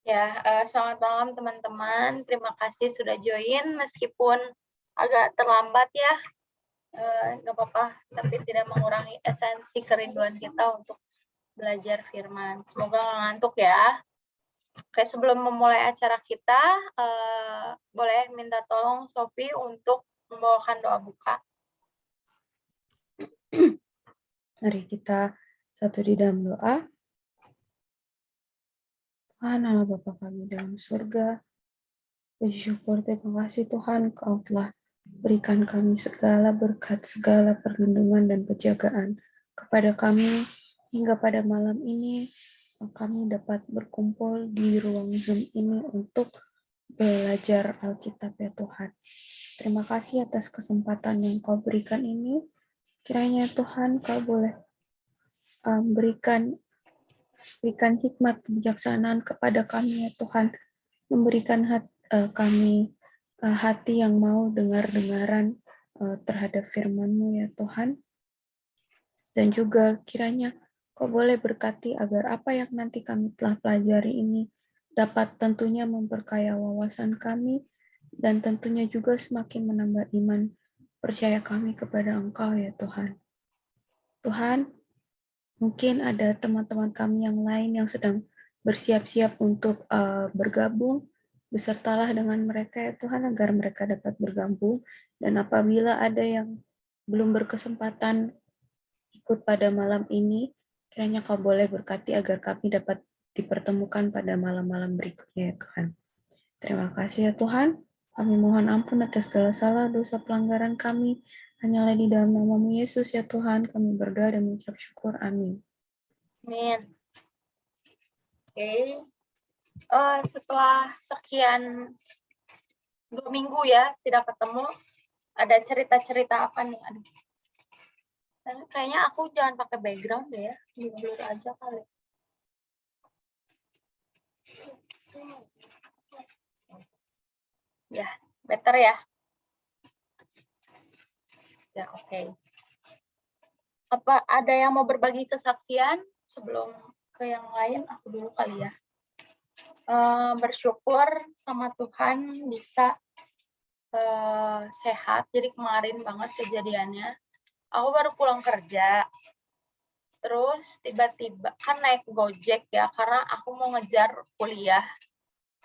Ya, selamat malam teman-teman. Terima kasih sudah join meskipun agak terlambat ya. Nggak apa-apa, tapi tidak mengurangi esensi kerinduan kita untuk belajar firman. Semoga nggak ngantuk ya. Oke, sebelum memulai acara kita, boleh minta tolong Sophie untuk membawakan doa buka. Mari kita satu di dalam doa. Tuhan Allah Bapa kami dalam surga, puji syukur terima kasih Tuhan Kau telah berikan kami segala berkat, segala perlindungan dan penjagaan kepada kami hingga pada malam ini kami dapat berkumpul di ruang Zoom ini untuk belajar Alkitab ya Tuhan. Terima kasih atas kesempatan yang Kau berikan ini. Kiranya Tuhan Kau boleh berikan hikmat kebijaksanaan kepada kami ya Tuhan, memberikan kami hati yang mau dengar-dengaran terhadap firman-Mu ya Tuhan, dan juga kiranya Kau boleh berkati agar apa yang nanti kami telah pelajari ini dapat tentunya memperkaya wawasan kami dan tentunya juga semakin menambah iman percaya kami kepada Engkau ya Tuhan. Tuhan, mungkin ada teman-teman kami yang lain yang sedang bersiap-siap untuk bergabung, besertalah dengan mereka ya Tuhan agar mereka dapat bergabung. Dan apabila ada yang belum berkesempatan ikut pada malam ini, kiranya Kau boleh berkati agar kami dapat dipertemukan pada malam-malam berikutnya ya Tuhan. Terima kasih ya Tuhan. Kami mohon ampun atas segala salah, dosa, pelanggaran kami. Hanyalah di dalam nama-Mu Yesus ya Tuhan, kami berdoa dan mengucap syukur. Amin. Amin. Oke. Setelah sekian 2 minggu ya tidak ketemu, ada cerita-cerita apa nih? Aduh. Kayaknya aku jangan pakai background deh ya, di blur aja kali. Ya, better ya. Ya, oke. Apa ada yang mau berbagi kesaksian sebelum ke yang lain? Aku dulu kali ya. Bersyukur sama Tuhan bisa sehat. Jadi kemarin banget kejadiannya. Aku baru pulang kerja. Terus tiba-tiba kan naik Gojek ya, karena aku mau ngejar kuliah.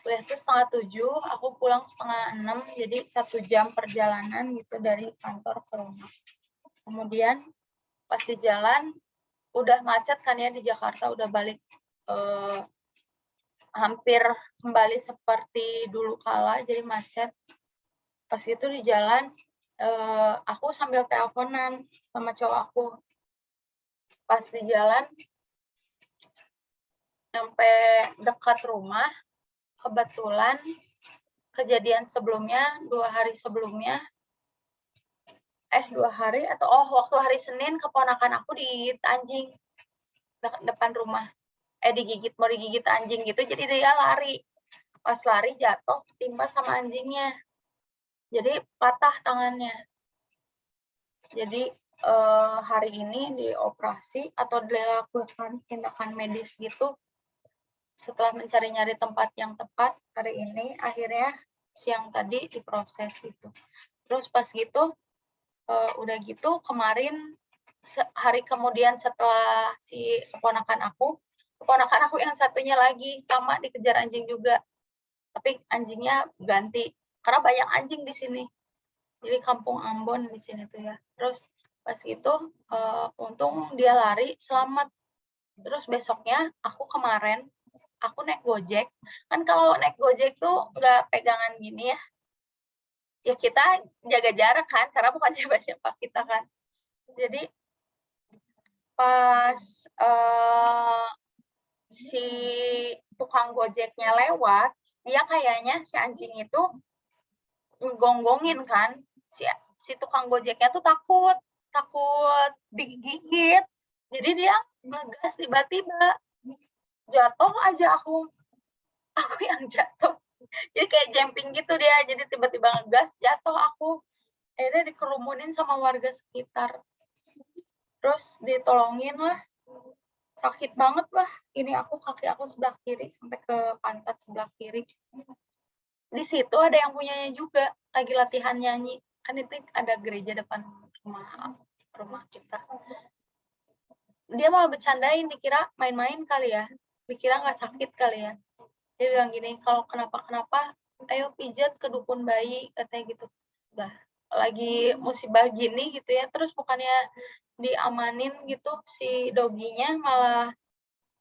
Kuliah itu 6:30, aku pulang 5:30, jadi 1 jam perjalanan gitu dari kantor ke rumah. Kemudian pas di jalan, udah macet kan ya di Jakarta, udah balik hampir kembali seperti dulu kala, jadi macet. Pas itu di jalan, aku sambil teleponan sama cowok aku. Pas di jalan, sampai dekat rumah, kebetulan kejadian sebelumnya, 2 hari sebelumnya, 2 hari atau waktu hari Senin keponakan aku digigit anjing depan rumah. Mau digigit anjing gitu, jadi dia lari. Pas lari jatuh, timpa sama anjingnya. Jadi patah tangannya. Jadi hari ini dioperasi atau dilakukan tindakan medis gitu. Setelah mencari-nyari tempat yang tepat, hari ini akhirnya siang tadi diproses gitu. Terus pas gitu, udah gitu kemarin hari kemudian setelah si keponakan aku yang satunya lagi sama dikejar anjing juga. Tapi anjingnya ganti karena banyak anjing di sini. Jadi kampung Ambon di sini tuh ya. Terus pas itu untung dia lari selamat. Terus besoknya kemarin aku naik Gojek. Kan kalau naik Gojek tuh nggak pegangan gini ya. Ya kita jaga jarak kan, karena bukan siapa-siapa kita kan. Jadi pas si tukang Gojeknya lewat, dia kayaknya si anjing itu ngegonggongin kan. Si tukang Gojeknya tuh takut digigit. Jadi dia ngegas tiba-tiba. Jatuh aja aku yang jatuh. Jadi kayak jumping gitu dia, jadi tiba-tiba ngegas, jatuh aku. Akhirnya dikerumunin sama warga sekitar. Terus ditolongin lah sakit banget bah. Ini kaki aku sebelah kiri sampai ke pantat sebelah kiri. Di situ ada yang punyanya juga lagi latihan nyanyi. Kan itu ada gereja depan rumah kita. Dia malah bercandain, dikira main-main kali ya, dikira nggak sakit kali ya. Dia bilang gini, kalau kenapa-kenapa, ayo pijat ke dukun bayi, katanya gitu. Bah, lagi musibah gini gitu ya, terus bukannya diamanin gitu si doginya, malah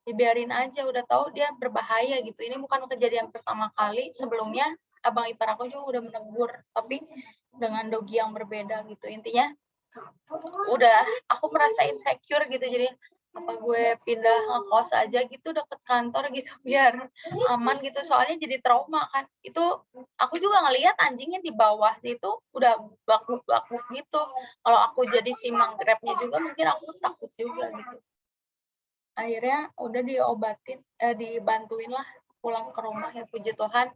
dibiarin aja, udah tahu dia berbahaya gitu. Ini bukan kejadian pertama kali, sebelumnya abang ipar aku juga udah menegur, tapi dengan dogi yang berbeda gitu. Intinya udah aku merasa insecure gitu, jadi apa gue pindah ngekos aja gitu deket kantor gitu biar aman gitu, soalnya jadi trauma kan. Itu aku juga ngelihat anjingnya di bawah itu udah bakbuk gitu. Kalau aku jadi si manggrabnya juga mungkin aku takut juga gitu. Akhirnya udah diobatin, dibantuin lah pulang ke rumah ya, puji Tuhan.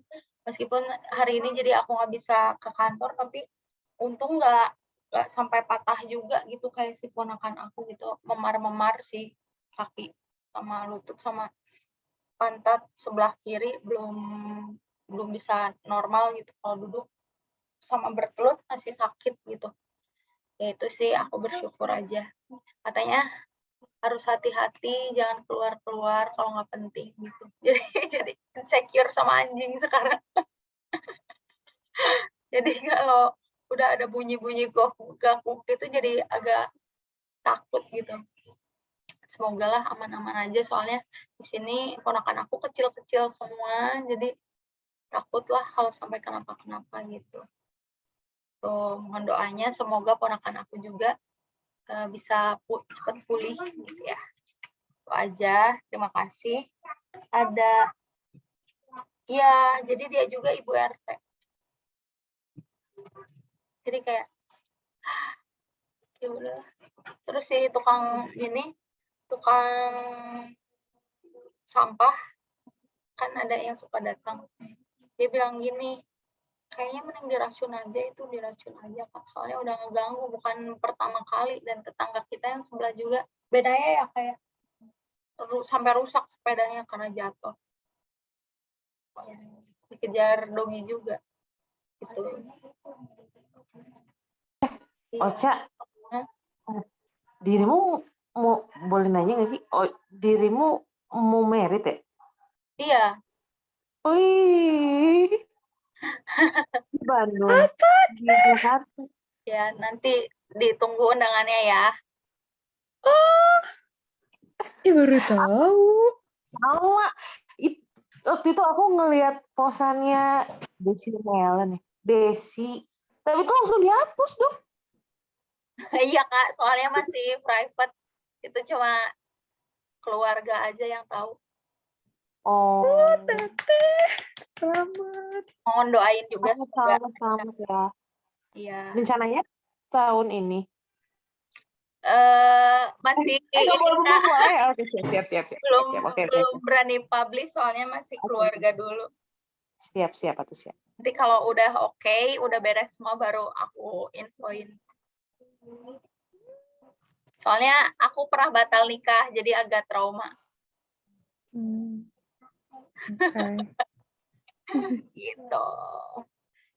Meskipun hari ini jadi aku nggak bisa ke kantor, tapi untung nggak sampai patah juga gitu kayak si ponakan aku gitu, memar-memar sih kaki sama lutut sama pantat sebelah kiri belum bisa normal gitu kalau duduk, sama bertelut masih sakit gitu. Ya itu sih aku bersyukur aja. Katanya harus hati-hati, jangan keluar-keluar kalau nggak penting gitu. Jadi insecure sama anjing sekarang. Jadi kalau udah ada bunyi-bunyi gakuk itu jadi agak takut gitu. Semoga lah aman-aman aja, soalnya di sini ponakan aku kecil-kecil semua, jadi takut lah kalau sampai kenapa-kenapa gitu. Tuh, mohon doanya semoga ponakan aku juga bisa cepat pulih gitu ya. Itu aja, terima kasih. Ada ya, jadi dia juga ibu RT. Jadi kayak ya udah. Terus si tukang sampah kan ada yang suka datang. Dia bilang gini, kayaknya mending diracun aja Kak, soalnya udah ngeganggu, bukan pertama kali, dan tetangga kita yang sebelah juga bedanya ya kayak sampai rusak sepedanya karena jatuh, dikejar dogi juga gitu. Ocha, dirimu mau boleh nanya nggak sih? Oh, dirimu mau merit ya? Iya. Wih, di Bandung. Di Jakarta. Ya, nanti ditunggu undangannya ya. Oh, baru tahu. Sama. Waktu itu aku ngelihat posannya Desi Melon ya. Desi. Tapi itu langsung dihapus dong. Iya Kak, soalnya masih private. Itu cuma keluarga aja yang tahu. Oh, Teteh. Selamat. Mohon doain juga semoga. Selamat ya. Iya. Rencananya tahun ini. Masih Oke, siap. belum Oke. berani publish soalnya masih keluarga dulu. Siap. Nanti kalau udah oke, udah beres semua baru aku infoin. Soalnya aku pernah batal nikah, jadi agak trauma. Okay. Gitu.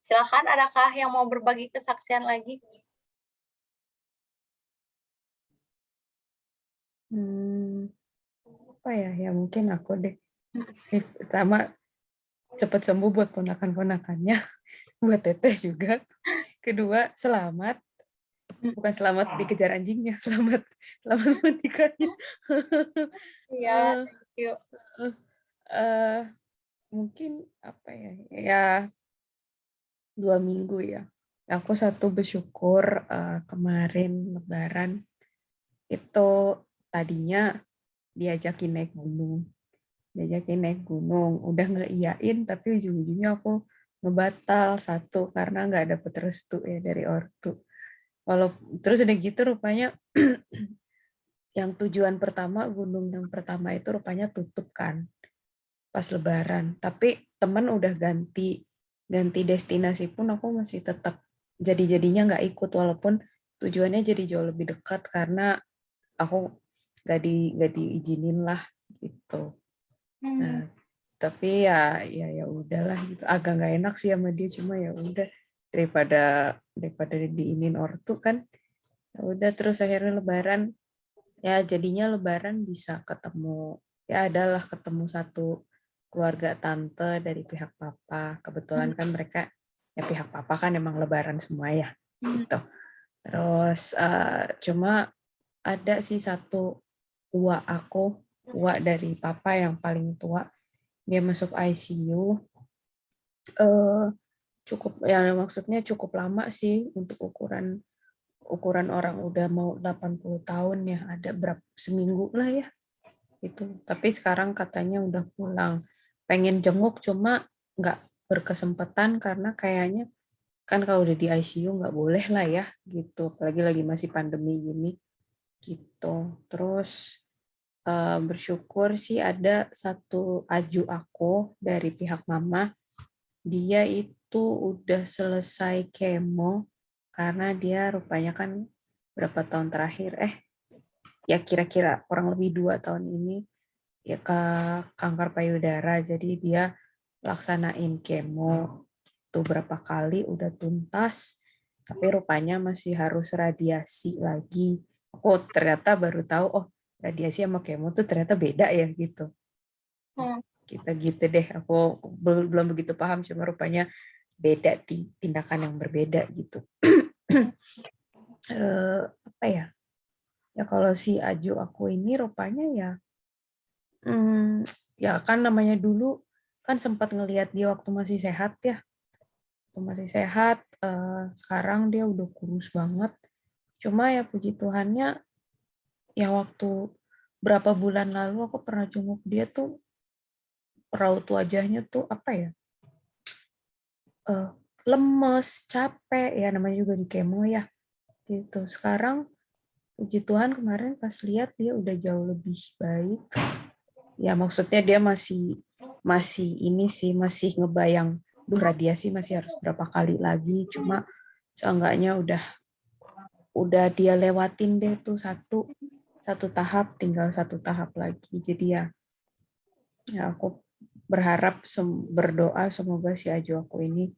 Silakan, adakah yang mau berbagi kesaksian lagi? Apa ya? Ya mungkin aku deh. Pertama, cepat sembuh buat ponakan-ponakannya, buat teteh juga. Kedua, selamat. Bukan selamat dikejar anjingnya, selamat menikahnya. Iya, yuk. Mungkin apa ya? Ya 2 minggu ya. Aku satu bersyukur kemarin Lebaran itu tadinya diajakin naik gunung, udah nggak iyain, tapi ujung-ujungnya aku ngebatal satu karena nggak dapet restu ya dari ortu. Terus udah gitu rupanya yang tujuan pertama, gunung yang pertama itu rupanya tutup kan pas Lebaran. Tapi teman udah ganti destinasi pun aku masih tetap jadinya nggak ikut, walaupun tujuannya jadi jauh lebih dekat karena aku nggak diizinin lah gitu. Nah, tapi ya udahlah gitu. Agak nggak enak sih sama dia, cuma ya udah daripada diinin ortu kan. Ya udah, terus akhirnya Lebaran, ya jadinya Lebaran bisa ketemu, ya adalah ketemu satu keluarga tante dari pihak papa. Kebetulan kan mereka ya pihak papa kan emang Lebaran semua ya gitu. Terus cuma ada sih satu uak dari papa yang paling tua, dia masuk ICU. Cukup ya, maksudnya cukup lama sih untuk ukuran orang udah mau 80 tahun ya, ada berapa seminggu lah ya itu. Tapi sekarang katanya udah pulang. Pengen jenguk cuma nggak berkesempatan karena kayaknya kan kalau udah di ICU nggak boleh lah ya gitu. Apalagi lagi masih pandemi gini gitu. Terus bersyukur sih ada satu aju aku dari pihak mama. Dia itu udah selesai kemo karena dia rupanya kan berapa tahun terakhir, ya kira-kira kurang lebih 2 tahun ini ya ke kanker payudara. Jadi dia laksanain kemo itu berapa kali udah tuntas, tapi rupanya masih harus radiasi lagi. Aku ternyata baru tahu, oh radiasi sama kemo tuh ternyata beda ya gitu. Kita gitu deh, aku belum begitu paham, cuma rupanya beda, tindakan yang berbeda gitu. Apa ya? Ya kalau si Aju aku ini rupanya ya kan namanya dulu kan sempat ngelihat dia waktu masih sehat ya. Waktu masih sehat, sekarang dia udah kurus banget. Cuma ya puji Tuhannya, ya waktu berapa bulan lalu aku pernah jenguk dia tuh, raut wajahnya tuh apa ya? Lemes, capek, ya namanya juga di kemo ya. Gitu. Sekarang puji Tuhan kemarin pas lihat dia udah jauh lebih baik. Ya maksudnya dia masih ini sih, masih ngebayang, radiasi masih harus berapa kali lagi, cuma seenggaknya udah dia lewatin deh tuh satu tahap, tinggal satu tahap lagi. Jadi ya aku berharap, berdoa semoga si Aju aku ini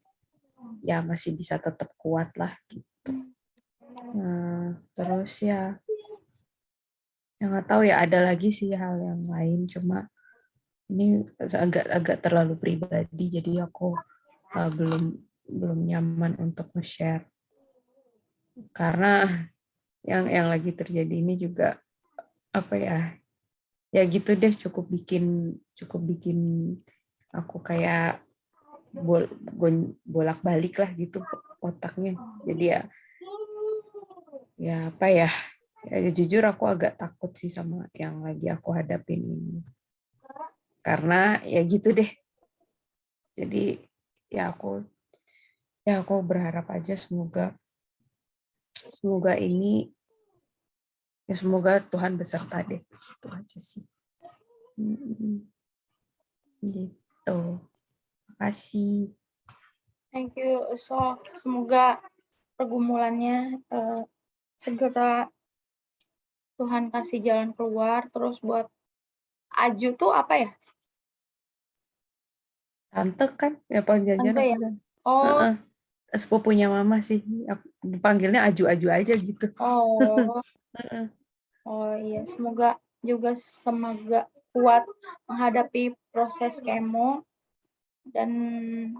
ya masih bisa tetap kuat lah gitu. Terus ya nggak tahu ya, ada lagi sih hal yang lain, cuma ini agak terlalu pribadi, jadi aku belum nyaman untuk nge-share. Karena yang lagi terjadi ini juga apa ya gitu deh, cukup bikin aku kayak bolak-balik lah gitu otaknya. Jadi ya apa ya, jujur aku agak takut sih sama yang lagi aku hadapin ini. Karena ya gitu deh. Jadi ya aku berharap aja semoga ini ya, semoga Tuhan beserta deh. Itu aja sih. Gitu. Makasih. Thank you, so semoga pergumulannya segera Tuhan kasih jalan keluar. Terus buat Aju tuh apa ya? Tante kan ya, panggilnya Tante ya? aku. Oh, Sepupunya mama sih. Aku panggilnya Aju-Aju aja gitu. oh iya, semoga kuat menghadapi proses kemo dan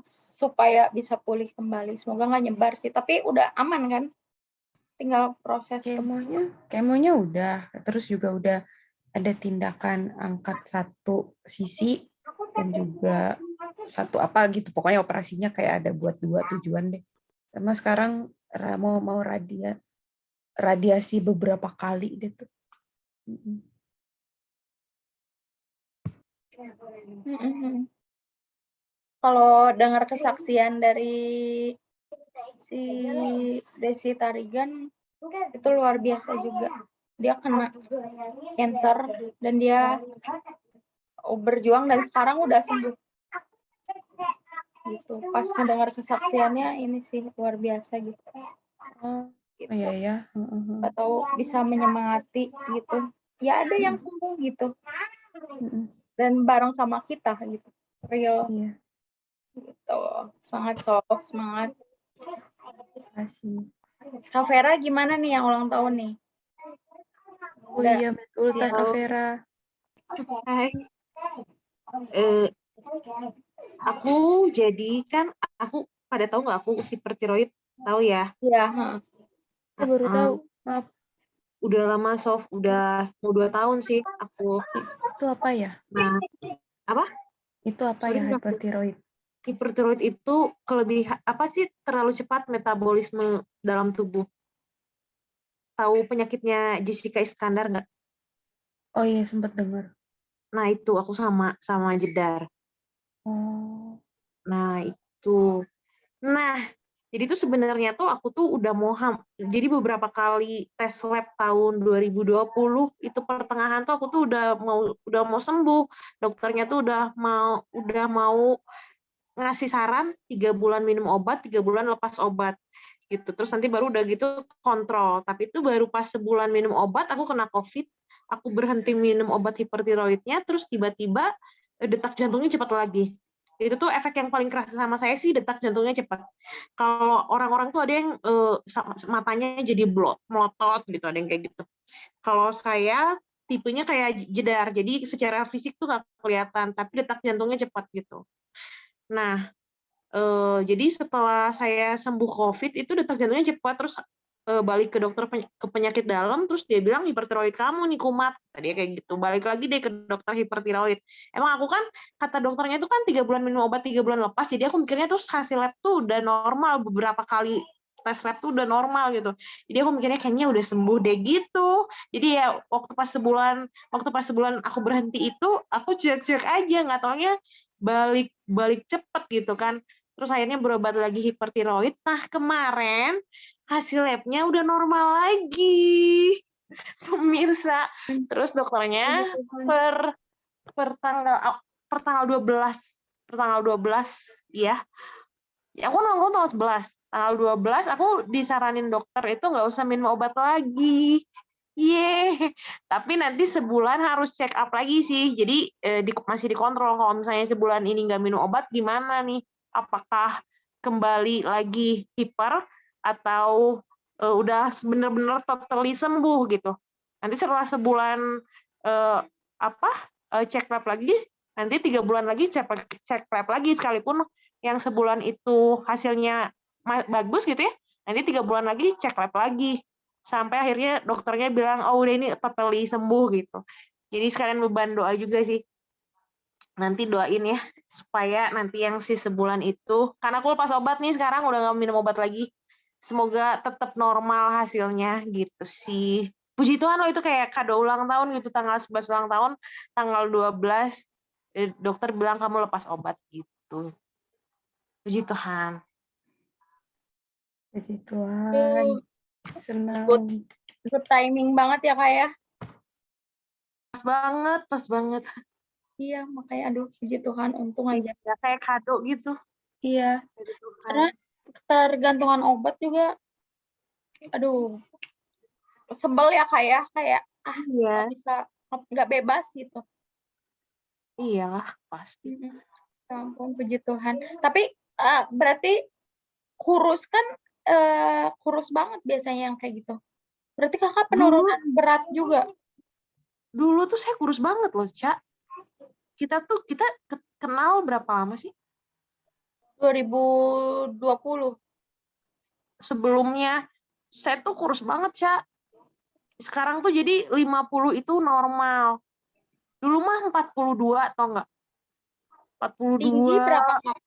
supaya bisa pulih kembali. Semoga nggak nyebar sih, tapi udah aman kan? Tinggal proses Kemonya udah, terus juga udah ada tindakan angkat satu sisi dan juga satu apa gitu, pokoknya operasinya kayak ada buat 2 tujuan deh. Sama sekarang mau radiasi beberapa kali deh tuh. Kalau dengar kesaksian dari si Desi Tarigan itu luar biasa juga. Dia kena cancer dan dia berjuang dan sekarang udah sembuh. Gitu. Pas mendengar kesaksiannya ini sih luar biasa gitu. Iya ya. Atau bisa menyemangati gitu. ya ada yang sembuh gitu Mm-mm. dan bareng sama kita gitu. Real Iya, gitu. Semangat sob, semangat. kasih. Kak Vera gimana nih yang ulang tahun nih? Oh Udah iya, betul, Teh Kak Halo. Vera. Hai. Eh, aku jadi kan aku pada tahu nggak aku hipertiroid, tahu ya? iya, Saya baru tahu. Maaf, Udah lama Sof, udah mau 2 tahun sih aku. itu apa ya? Nah, apa? Itu apa Sorry, ya aku hyperthyroid? hipertiroid itu apa sih terlalu cepat metabolisme dalam tubuh. Tahu penyakitnya Jessica Iskandar nggak? Oh iya, sempat dengar. Nah itu aku sama jedar. Oh, Nah itu. Nah jadi tuh sebenarnya tuh aku tuh udah mau jadi beberapa kali tes lab tahun 2020 itu pertengahan tuh aku tuh udah mau sembuh. Dokternya tuh udah mau ngasih saran 3 bulan minum obat, 3 bulan lepas obat gitu. Terus nanti baru udah gitu kontrol. Tapi itu baru pas sebulan minum obat aku kena COVID, aku berhenti minum obat hipertiroidnya, terus tiba-tiba detak jantungnya cepat lagi. Itu tuh efek yang paling kerasa sama saya sih, detak jantungnya cepat. Kalau orang-orang tuh ada yang matanya jadi melotot gitu, ada yang kayak gitu. Kalau saya tipenya kayak jedar, jadi secara fisik tuh nggak kelihatan, tapi detak jantungnya cepat gitu. Nah, jadi setelah saya sembuh COVID itu detak jantungnya cepat, terus balik ke dokter ke penyakit dalam, terus dia bilang hipertiroid kamu nih kumat, tadi kayak gitu. Balik lagi deh ke dokter hipertiroid. Emang aku kan kata dokternya itu kan 3 bulan minum obat 3 bulan lepas, jadi aku mikirnya tuh hasil lab tuh udah normal, beberapa kali tes lab tuh udah normal gitu. Jadi aku mikirnya kayaknya udah sembuh deh gitu. Jadi ya waktu pas sebulan aku berhenti itu aku cuek-cuek aja, nggak taunya balik cepet gitu kan. Terus akhirnya berobat lagi hipertiroid. Nah, kemarin hasil labnya udah normal lagi. Pemirsa. Terus dokternya per per tanggal per tanggal 12 ya. Aku nongol tanggal 11. Tanggal 12 aku disaranin dokter itu nggak usah minum obat lagi. Ye, tapi nanti sebulan harus check up lagi sih. Jadi masih dikontrol kalau misalnya sebulan ini nggak minum obat gimana nih? Apakah kembali lagi hiper atau udah bener-bener totally sembuh gitu? Nanti setelah sebulan eh, cek lab lagi, nanti 3 bulan lagi cek lab lagi sekalipun yang sebulan itu hasilnya bagus gitu ya. Nanti 3 bulan lagi cek lab lagi sampai akhirnya dokternya bilang oh udah ini totally sembuh gitu. Jadi sekalian beban doa juga sih, nanti doain ya supaya nanti yang si sebulan itu, karena aku lepas obat nih sekarang udah nggak minum obat lagi, semoga tetap normal hasilnya gitu sih. Puji Tuhan loh, itu kayak kado ulang tahun gitu, tanggal 11 ulang tahun, tanggal 12 dokter bilang kamu lepas obat gitu. Puji Tuhan. puji Tuhan. Tuh, Senang. good timing banget ya Kak ya. Pas banget. Iya, makanya aduh puji Tuhan, untung aja. Ya, kayak kado gitu. Iya, Dari Tuhan. karena ketergantungan obat juga, aduh, sebel ya Kak ya, kayak Iya, nggak bebas gitu. iyalah pasti. Ya ampun, puji Tuhan. Tapi berarti kurus kan, kurus banget biasanya yang kayak gitu. Berarti Kakak penurunan berat juga. Dulu tuh saya kurus banget loh, Ca. Kita kenal berapa lama sih? 2020. Sebelumnya saya tuh kurus banget, Ca. Sekarang tuh jadi 50 itu normal. Dulu mah 42 atau enggak? 42, Tinggi berapa Kak?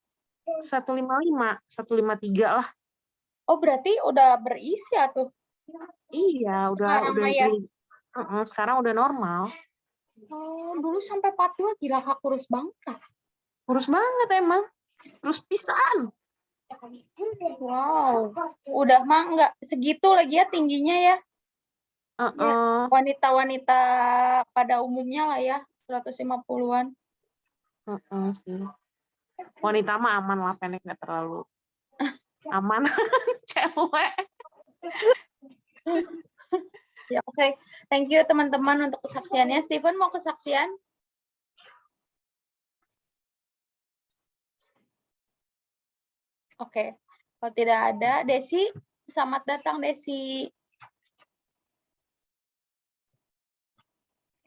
155, 153 lah. Oh, berarti udah berisi ya tuh. Iya, Sekarang udah ya. sekarang udah normal. Oh, dulu sampai 42, gila Kak, kurus banget Kak. Kurus banget emang. Kurus pisan. Wow, udah mah nggak segitu lagi ya tingginya ya. Ya, wanita-wanita pada umumnya lah ya, 150-an. Sih. Wanita mah aman lah, pendek nggak terlalu aman. Cewek. Ya, oke. Thank you teman-teman untuk kesaksiannya. Steven mau kesaksian? Oke. Kalau tidak ada, Desi, selamat datang Desi.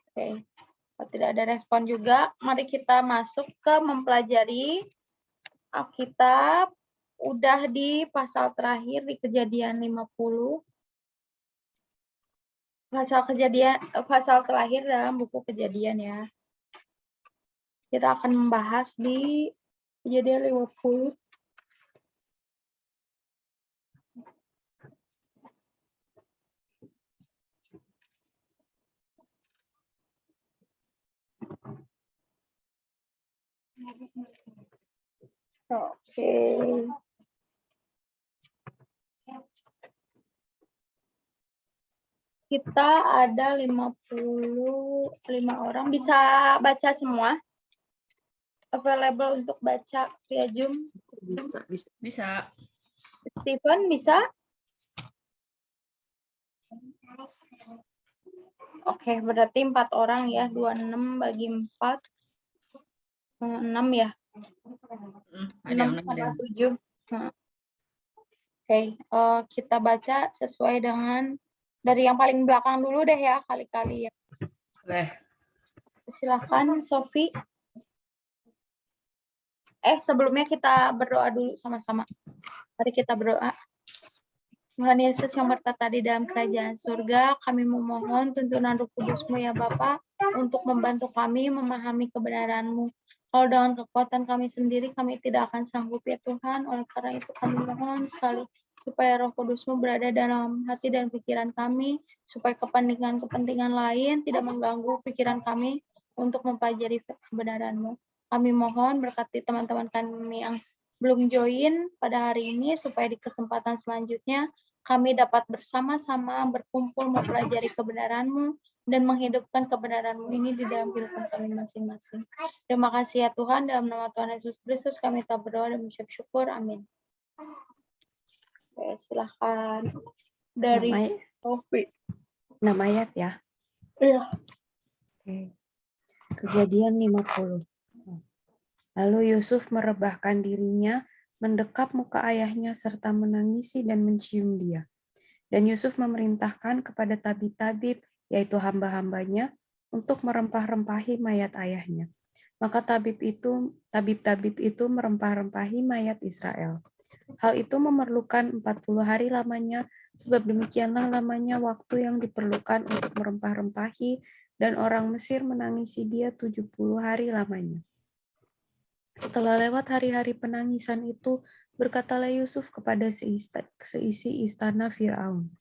Oke. Kalau tidak ada respon juga, mari kita masuk ke mempelajari Alkitab. Udah di pasal terakhir di Kejadian 50. Pasal terakhir dalam buku Kejadian ya. Kita akan membahas di Kejadian 50. Oke. Kita ada 55 orang. Bisa baca semua? Available untuk baca via Zoom? Bisa. Steven, bisa? Oke, berarti 4 orang ya. 26 bagi 4. 6 ya? 6 sama 7. Oke, kita baca sesuai dengan dari yang paling belakang dulu deh ya, kali-kali ya. Boleh. Silakan, Sofi. Sebelumnya kita berdoa dulu sama-sama. Mari kita berdoa. Tuhan Yesus yang bertata di dalam kerajaan surga, kami memohon tuntunan Roh Kudus-Mu ya Bapa untuk membantu kami memahami kebenaran-Mu. Kalau dengan kekuatan kami sendiri, kami tidak akan sanggup ya Tuhan. Oleh karena itu kami mohon sekali supaya Roh Kudus-Mu berada dalam hati dan pikiran kami, supaya kepentingan-kepentingan lain tidak mengganggu pikiran kami untuk mempelajari kebenaran-Mu. Kami mohon berkati teman-teman kami yang belum join pada hari ini, supaya di kesempatan selanjutnya kami dapat bersama-sama berkumpul mempelajari kebenaran-Mu dan menghidupkan kebenaran-Mu ini di dalam kehidupan kami masing-masing. Terima kasih ya Tuhan, dalam nama Tuhan Yesus Kristus kami telah berdoa dan mengucap syukur. Amin. Oke, silahkan dari Sofi. Nama ayat ya. Iya. Oke. Kejadian 50. Lalu Yusuf merebahkan dirinya, mendekap muka ayahnya serta menangisi dan mencium dia. Dan Yusuf memerintahkan kepada tabib-tabib, yaitu hamba-hambanya, untuk merempah-rempahi mayat ayahnya. Maka tabib-tabib itu merempah-rempahi mayat Israel. Hal itu memerlukan 40 hari lamanya, sebab demikianlah lamanya waktu yang diperlukan untuk merempah-rempahi, dan orang Mesir menangisi dia 70 hari lamanya. Setelah lewat hari-hari penangisan itu, berkatalah Yusuf kepada seisi istana Firaun,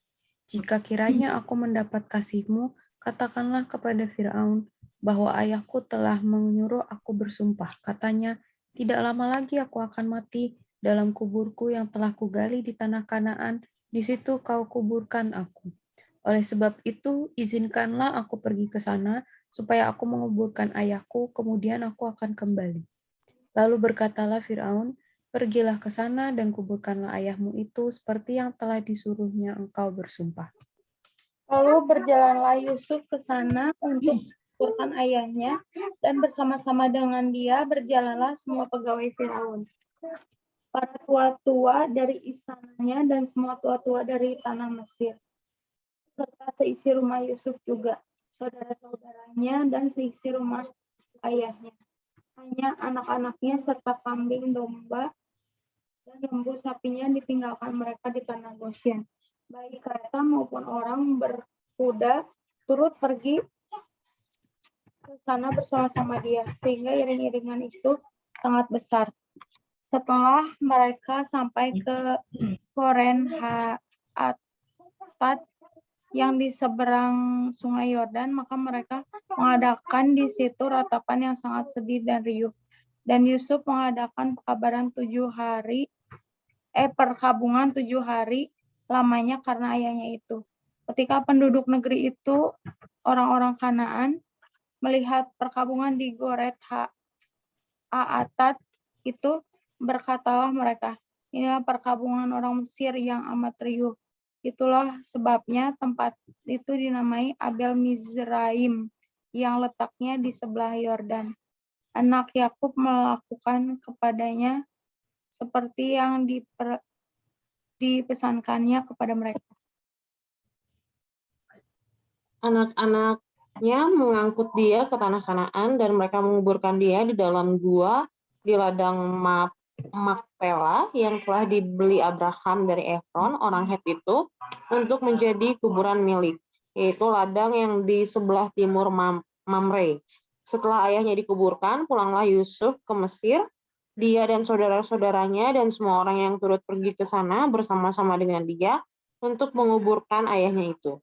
"Jika kiranya aku mendapat kasih-Mu, katakanlah kepada Firaun bahwa ayahku telah menyuruh aku bersumpah. Katanya, tidak lama lagi aku akan mati dalam kuburku yang telah kugali di tanah Kanaan, di situ kau kuburkan aku. Oleh sebab itu, izinkanlah aku pergi ke sana, supaya aku menguburkan ayahku, kemudian aku akan kembali." Lalu berkatalah Firaun, "Pergilah ke sana dan kuburkanlah ayahmu itu seperti yang telah disuruhnya engkau bersumpah." Lalu berjalanlah Yusuf ke sana untuk menguburkan ayahnya, dan bersama-sama dengan dia berjalanlah semua pegawai Firaun, para tua-tua dari istananya dan semua tua-tua dari tanah Mesir, serta seisi rumah Yusuf juga, saudara-saudaranya dan seisi rumah ayahnya. Hanya anak-anaknya serta kambing domba dan lembu sapinya ditinggalkan mereka di tanah Goshen. Baik kereta maupun orang berkuda turut pergi ke sana bersama-sama dia, sehingga iring-iringan itu sangat besar. Setelah mereka sampai ke Koren Haatat yang di seberang sungai Yordan, maka mereka mengadakan di situ ratapan yang sangat sedih dan riuh. Dan Yusuf mengadakan perkabungan 7 hari lamanya karena ayahnya itu. Ketika penduduk negeri itu, orang-orang Kanaan, melihat perkabungan di Goret Haatat itu, berkatalah mereka, "Inilah perkabungan orang Mesir yang amat riuh." Itulah sebabnya tempat itu dinamai Abel Mizraim yang letaknya di sebelah Yordan. Anak Yakub melakukan kepadanya seperti yang dipesankannya kepada mereka. Anak-anaknya mengangkut dia ke tanah Kanaan dan mereka menguburkan dia di dalam gua di ladang Makpela yang telah dibeli Abraham dari Efron, orang Het itu, untuk menjadi kuburan milik, yaitu ladang yang di sebelah timur Mamre. Setelah ayahnya dikuburkan, pulanglah Yusuf ke Mesir, dia dan saudara-saudaranya dan semua orang yang turut pergi ke sana bersama-sama dengan dia untuk menguburkan ayahnya itu.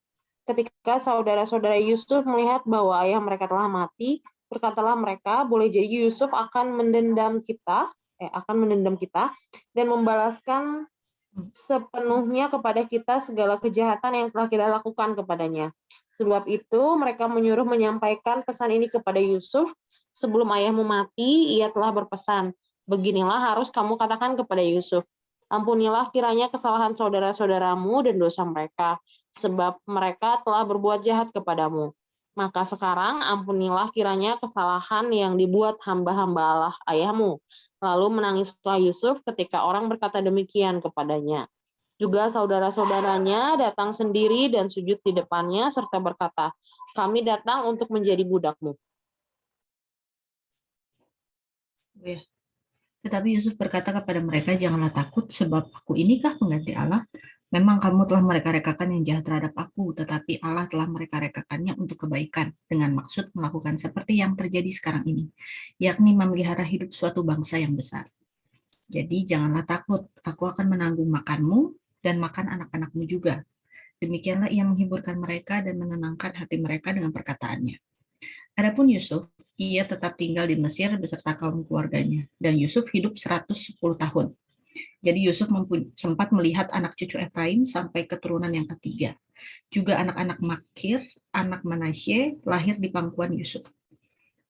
Ketika saudara-saudara Yusuf melihat bahwa ayah mereka telah mati, berkatalah mereka, boleh jadi Yusuf akan mendendam kita dan membalaskan sepenuhnya kepada kita segala kejahatan yang telah kita lakukan kepadanya. Sebab itu mereka menyuruh menyampaikan pesan ini kepada Yusuf, sebelum ayahmu mati, ia telah berpesan, beginilah harus kamu katakan kepada Yusuf, ampunilah kiranya kesalahan saudara-saudaramu dan dosa mereka, sebab mereka telah berbuat jahat kepadamu. Maka sekarang ampunilah kiranya kesalahan yang dibuat hamba-hamba Allah ayahmu. Lalu menangislah Yusuf ketika orang berkata demikian kepadanya. Juga saudara-saudaranya datang sendiri dan sujud di depannya serta berkata, kami datang untuk menjadi budakmu. Ya. Tetapi Yusuf berkata kepada mereka, janganlah takut, sebab aku inikah pengganti Allah? Memang kamu telah mereka-rekakan yang jahat terhadap aku, tetapi Allah telah mereka-rekakannya untuk kebaikan, dengan maksud melakukan seperti yang terjadi sekarang ini, yakni memelihara hidup suatu bangsa yang besar. Jadi janganlah takut, aku akan menanggung makanmu dan makan anak-anakmu juga. Demikianlah ia menghiburkan mereka dan menenangkan hati mereka dengan perkataannya. Adapun Yusuf, ia tetap tinggal di Mesir beserta kaum keluarganya, dan Yusuf hidup 110 tahun. Jadi Yusuf sempat melihat anak cucu Efraim sampai keturunan yang ketiga. Juga anak-anak Makir, anak Manasye, lahir di pangkuan Yusuf.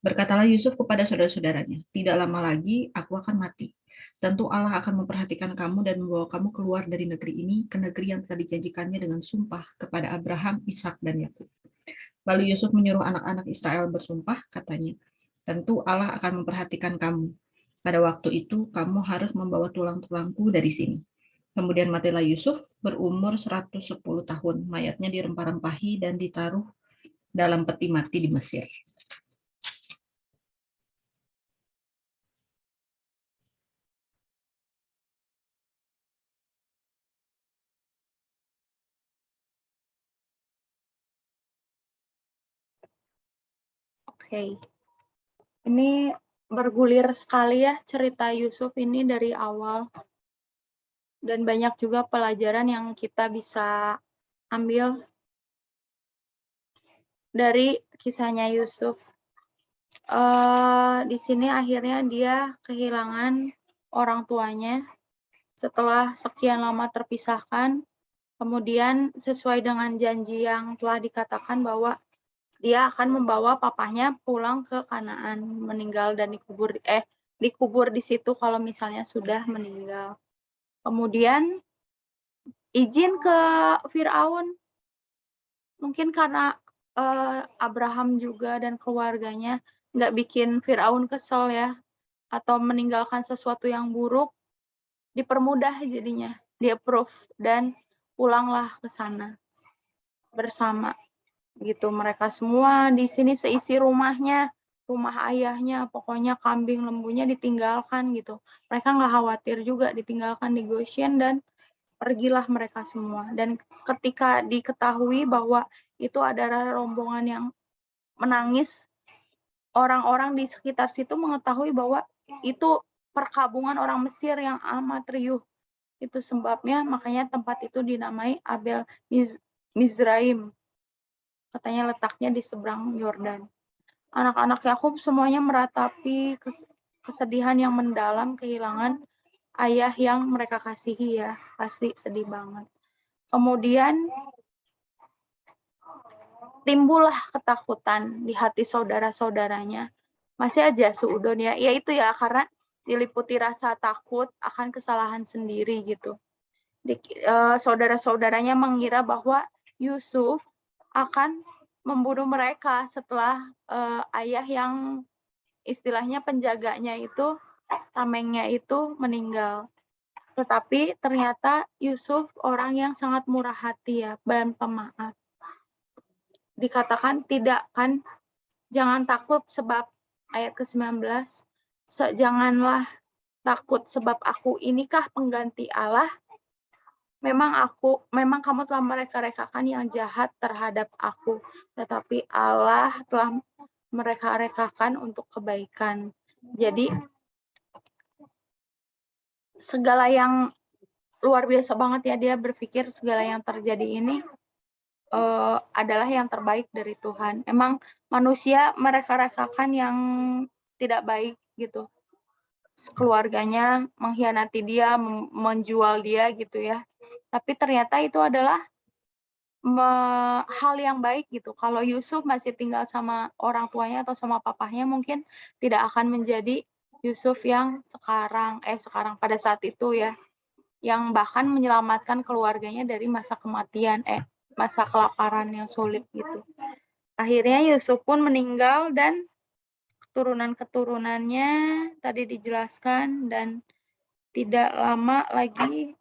Berkatalah Yusuf kepada saudara-saudaranya, tidak lama lagi aku akan mati. Tentu Allah akan memperhatikan kamu dan membawa kamu keluar dari negeri ini ke negeri yang telah dijanjikannya dengan sumpah kepada Abraham, Ishak, dan Yakub. Lalu Yusuf menyuruh anak-anak Israel bersumpah, katanya, tentu Allah akan memperhatikan kamu. Pada waktu itu, kamu harus membawa tulang-tulangku dari sini. Kemudian matilah Yusuf, berumur 110 tahun. Mayatnya dirempah-rempahi dan ditaruh dalam peti mati di Mesir. Oke. Ini bergulir sekali ya cerita Yusuf ini dari awal. Dan banyak juga pelajaran yang kita bisa ambil dari kisahnya Yusuf. Di sini akhirnya dia kehilangan orang tuanya setelah sekian lama terpisahkan. Kemudian sesuai dengan janji yang telah dikatakan bahwa dia akan membawa papahnya pulang ke Kanaan, meninggal dan dikubur di situ kalau misalnya sudah meninggal. Kemudian izin ke Firaun, mungkin karena Abraham juga dan keluarganya nggak bikin Firaun kesel ya, atau meninggalkan sesuatu yang buruk, dipermudah jadinya, di-approve dan pulanglah ke sana bersama gitu. Mereka semua di sini seisi rumahnya, rumah ayahnya, pokoknya kambing lembunya ditinggalkan gitu. Mereka nggak khawatir juga ditinggalkan di Goshen dan pergilah mereka semua. Dan ketika diketahui bahwa itu adalah rombongan yang menangis, orang-orang di sekitar situ mengetahui bahwa itu perkabungan orang Mesir yang amat riuh. Itu sebabnya makanya tempat itu dinamai Abel Mizraim. Katanya letaknya di seberang Yordan. Anak-anak Yakub semuanya meratapi kesedihan yang mendalam, kehilangan ayah yang mereka kasihi ya. Pasti sedih banget. Kemudian timbullah ketakutan di hati saudara-saudaranya. Masih aja suudon ya. Ya itu ya, karena diliputi rasa takut akan kesalahan sendiri gitu. saudara-saudaranya mengira bahwa Yusuf akan membunuh mereka setelah ayah yang istilahnya penjaganya itu, tamengnya itu meninggal. Tetapi ternyata Yusuf orang yang sangat murah hati ya, dan pemaaf. Dikatakan tidak kan, jangan takut sebab ayat ke-19, janganlah takut sebab aku inikah pengganti Allah. Memang kamu telah mereka-rekakan yang jahat terhadap aku, tetapi Allah telah mereka-rekakan untuk kebaikan. Jadi segala yang luar biasa banget ya, dia berpikir segala yang terjadi ini adalah yang terbaik dari Tuhan. Emang manusia mereka-rekakan yang tidak baik gitu. Keluarganya mengkhianati dia, menjual dia gitu ya. Tapi ternyata itu adalah hal yang baik gitu. Kalau Yusuf masih tinggal sama orang tuanya atau sama papahnya, mungkin tidak akan menjadi Yusuf yang sekarang pada saat itu ya, yang bahkan menyelamatkan keluarganya dari masa kematian, masa kelaparan yang sulit gitu. Akhirnya Yusuf pun meninggal dan keturunan-keturunannya tadi dijelaskan, dan tidak lama lagi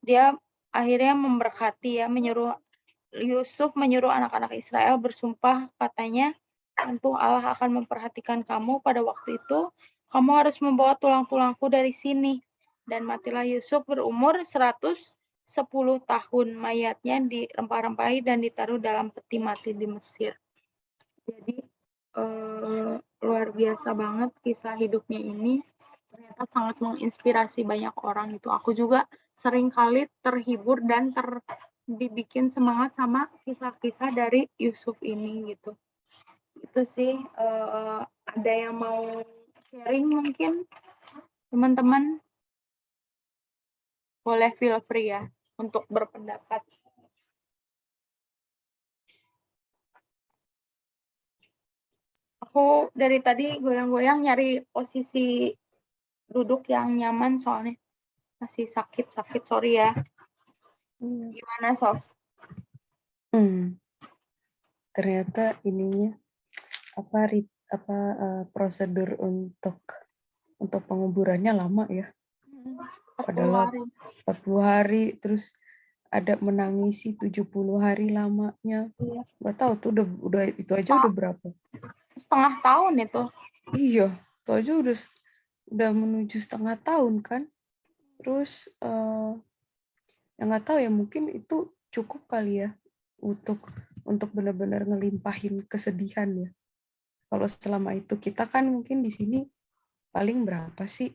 dia akhirnya memberkati ya, Yusuf menyuruh anak-anak Israel bersumpah, katanya, tentu Allah akan memperhatikan kamu pada waktu itu, kamu harus membawa tulang-tulangku dari sini. Dan matilah Yusuf berumur 110 tahun, mayatnya dirempah-rempahi dan ditaruh dalam peti mati di Mesir. Jadi luar biasa banget kisah hidupnya ini, ternyata sangat menginspirasi banyak orang itu. Aku juga sering kali terhibur dan dibikin semangat sama kisah-kisah dari Yusuf ini gitu. Itu sih, ada yang mau sharing mungkin teman-teman? Boleh feel free ya untuk berpendapat. Aku dari tadi goyang-goyang nyari posisi duduk yang nyaman soalnya masih sakit, sorry ya. Gimana, Sof? Ternyata ininya prosedur untuk penguburannya lama ya. 40 Padahal hari. 40 hari, terus ada menangisi 70 hari lamanya. Iya. Nggak tahu tuh udah itu aja udah berapa? Setengah tahun itu. Iya, itu aja udah menuju setengah tahun kan. Terus ya nggak tahu ya, mungkin itu cukup kali ya untuk benar-benar ngelimpahin kesedihan ya. Kalau selama itu kita kan mungkin di sini paling berapa sih,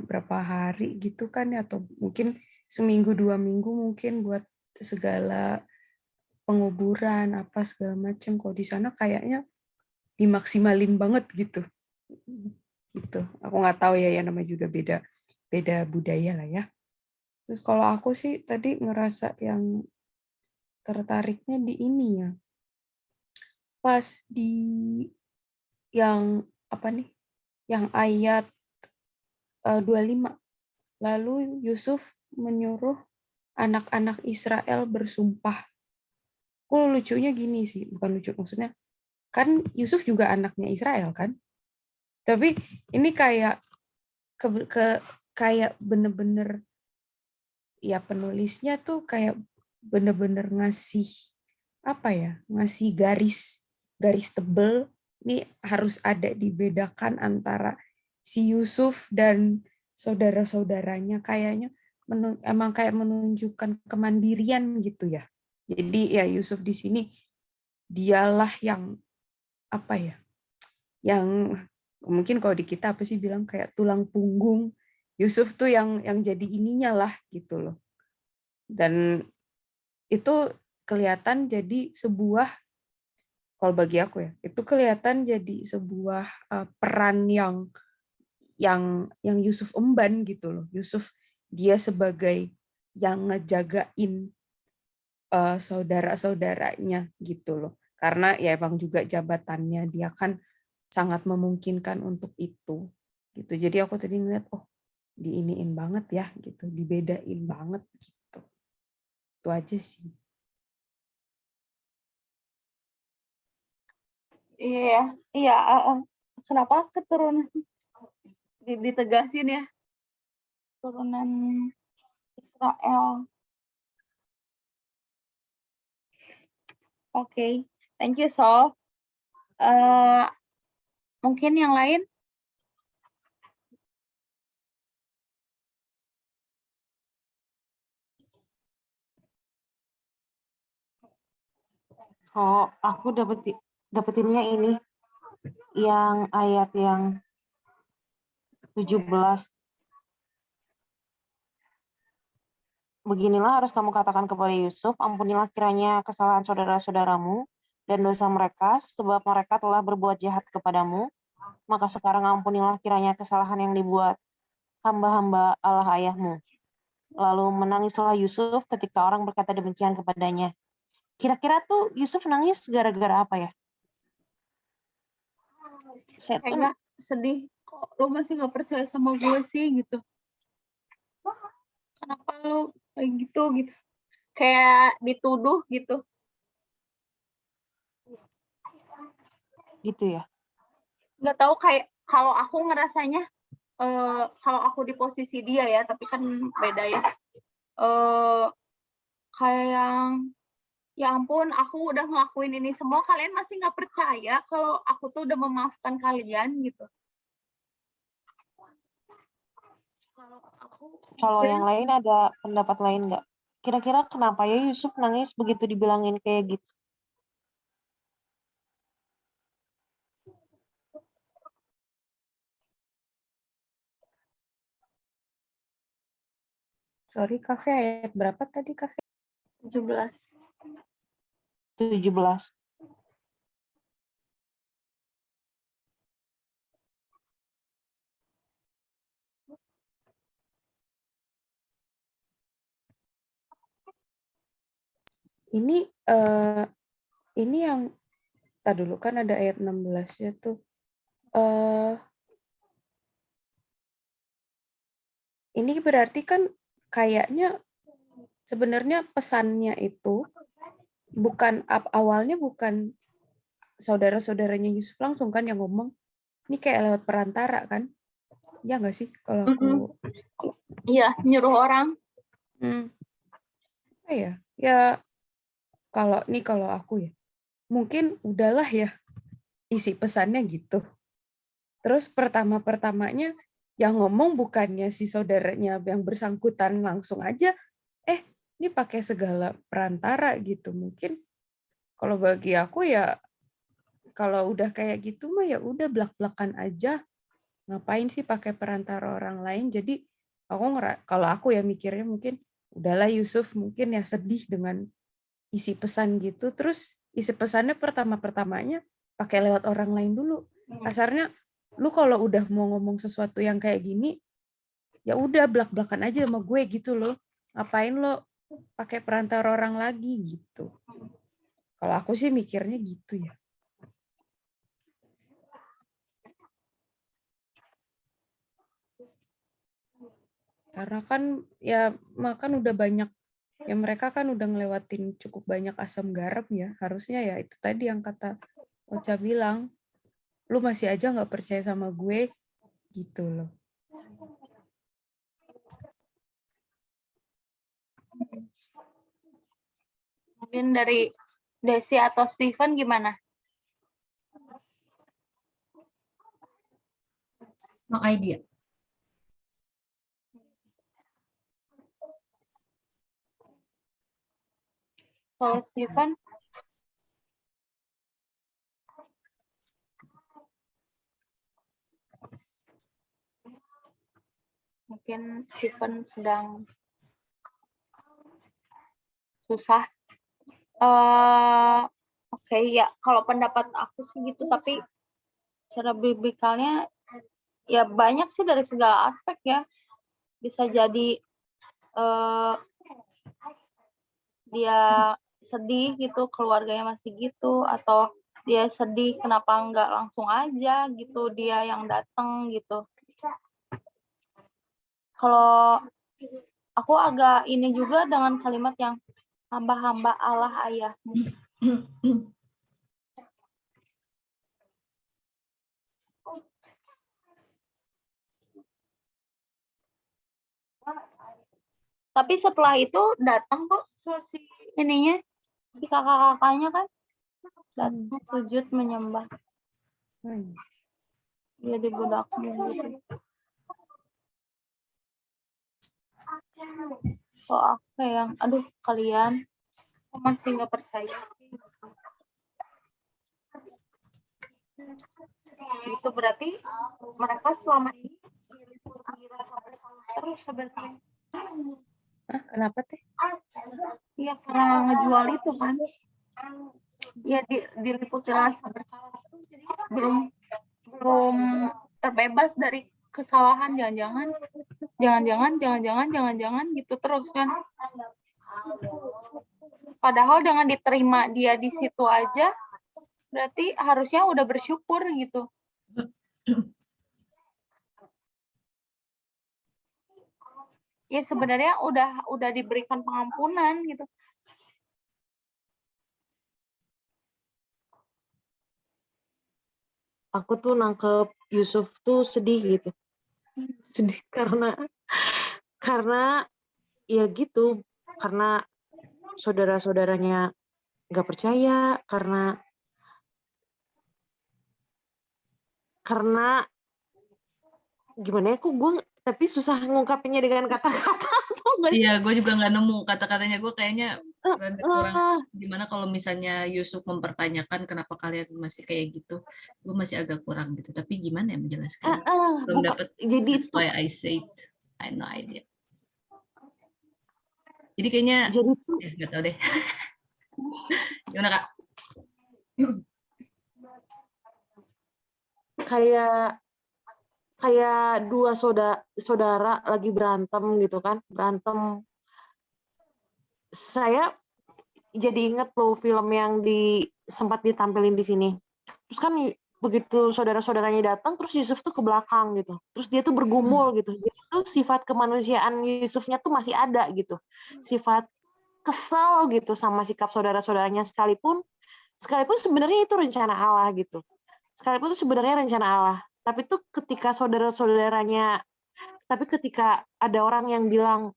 berapa hari gitu kan ya, atau mungkin seminggu 2 minggu mungkin buat segala penguburan apa segala macam. Kalau di sana kayaknya dimaksimalin banget gitu. Aku nggak tahu ya, namanya juga beda budaya lah ya. Terus kalau aku sih tadi ngerasa yang tertariknya di ini ya, pas di yang apa nih, yang ayat 25. Lalu Yusuf menyuruh anak-anak Israel bersumpah. Lucunya gini sih, bukan lucu, maksudnya kan Yusuf juga anaknya Israel kan, tapi ini kayak kayak bener-bener ya, penulisnya tuh kayak bener-bener ngasih apa ya, ngasih garis tebel, ini harus ada dibedakan antara si Yusuf dan saudara-saudaranya. Kayaknya emang kayak menunjukkan kemandirian gitu ya. Jadi ya Yusuf di sini dialah yang apa ya, yang mungkin kalau di kita apa sih bilang kayak tulang punggung. Yusuf tuh yang jadi ininya lah gitu loh. Dan itu kelihatan jadi sebuah, kalau bagi aku ya, itu kelihatan jadi sebuah peran yang Yusuf emban gitu loh. Yusuf dia sebagai yang ngejagain saudara-saudaranya gitu loh. Karena ya emang juga jabatannya dia kan sangat memungkinkan untuk itu gitu. Jadi aku tadi ngeliat, oh diiniin banget ya gitu, dibedain banget gitu. Itu aja sih. Iya, iya. Kenapa keturunan ditegasin ya, keturunan Israel. Oke, thank you Sof. Mungkin yang lain? Oh, aku dapetinnya ini yang ayat yang 17. Beginilah harus kamu katakan kepada Yusuf, ampunilah kiranya kesalahan saudara-saudaramu dan dosa mereka, sebab mereka telah berbuat jahat kepadamu. Maka sekarang ampunilah kiranya kesalahan yang dibuat hamba-hamba Allah ayahmu. Lalu menangislah Yusuf ketika orang berkata demikian kepadanya. Kira-kira tuh Yusuf nangis gara-gara apa ya? Saya tuh Kayaknya sedih. Kok lo masih nggak percaya sama gue sih gitu? Kenapa lo kayak gitu gitu? Kayak dituduh gitu. gitu ya. Nggak tahu, kayak kalau aku ngerasanya, kalau aku di posisi dia ya, tapi kan beda ya. Kayak yang, ya ampun, aku udah ngelakuin ini semua, kalian masih nggak percaya kalau aku tuh udah memaafkan kalian gitu. Kalau yang lain ada pendapat lain nggak? Kira-kira kenapa ya Yusuf nangis begitu dibilangin kayak gitu? Sorry, Kafe ayat berapa tadi, Kafe? 17. 17. Ini yang dulu kan ada ayat 16-nya tuh. Ini berarti kan kayaknya sebenarnya pesannya itu bukan awalnya bukan saudara-saudaranya Yusuf langsung kan yang ngomong. Ini kayak lewat perantara kan? Ya nggak sih kalau aku? Iya, nyuruh orang. Ya, ya kalau aku ya, mungkin udahlah ya isi pesannya gitu. Terus pertamanya yang ngomong bukannya si saudaranya yang bersangkutan langsung aja, ini pakai segala perantara gitu. Mungkin kalau bagi aku ya, kalau udah kayak gitu mah ya udah blak-blakan aja. Ngapain sih pakai perantara orang lain? Jadi kalau aku ya mikirnya mungkin udahlah Yusuf mungkin ya sedih dengan isi pesan gitu. Terus isi pesannya pertamanya pakai lewat orang lain dulu. Kasarnya lu kalau udah mau ngomong sesuatu yang kayak gini, ya udah blak-blakan aja sama gue gitu loh. Ngapain lo pakai perantara orang lagi gitu. Kalau aku sih mikirnya gitu ya. Karena kan ya makan udah banyak, ya mereka kan udah ngelewatin cukup banyak asam garam ya. Harusnya ya itu tadi yang kata Ocha bilang, lu masih aja nggak percaya sama gue gitu loh. Mungkin dari Desi atau Steven gimana? No idea. Kalau Steven? Mungkin Steven sedang susah. Oke, ya kalau pendapat aku sih gitu, tapi cara biblikalnya ya banyak sih dari segala aspek ya. Bisa jadi dia sedih gitu, keluarganya masih gitu, atau dia sedih kenapa nggak langsung aja gitu dia yang datang gitu. Kalau aku agak ini juga dengan kalimat yang hamba-hamba Allah ayahmu. Tapi setelah itu datang kok si ininya, si kakak-kakaknya kan datang sujud menyembah. Jadi budaknya gitu. Kok aku yang, aduh kalian kok masih nggak percaya sih? Itu berarti mereka selama ini dirasa bersalah terus sebenarnya. Kenapa teh? Iya karena ngejual itu kan. Ya diliputi rasa bersalah terus, jadi belum terbebas dari kesalahan, jangan-jangan gitu terus kan. Padahal dengan diterima dia di situ aja, berarti harusnya udah bersyukur gitu. Ya sebenarnya udah diberikan pengampunan gitu. Aku tuh nangkep Yusuf tuh sedih gitu. Sedih karena ya gitu, karena saudara-saudaranya nggak percaya, karena gimana ya, gue tapi susah ngungkapinnya dengan kata-kata. Iya, gue juga nggak nemu kata-katanya. Gue kayaknya rada kurang. Gimana kalau misalnya Yusuf mempertanyakan kenapa kalian masih kayak gitu, gue masih agak kurang gitu. Tapi gimana ya menjelaskan? Belum dapat. Jadi That's why I said I have no idea. Jadi kayaknya, jadi tuh ya nggak tahu deh. Gimana Kak? kayak dua saudara lagi berantem gitu kan, saya jadi inget loh film yang sempat ditampilin di sini. Terus kan begitu saudara-saudaranya datang, terus Yusuf tuh ke belakang gitu. Terus dia tuh bergumul gitu. Jadi tuh sifat kemanusiaan Yusufnya tuh masih ada gitu. Sifat kesel gitu sama sikap saudara-saudaranya, sekalipun sebenarnya itu rencana Allah gitu. Sekalipun itu sebenarnya rencana Allah. Tapi tuh ketika ketika ada orang yang bilang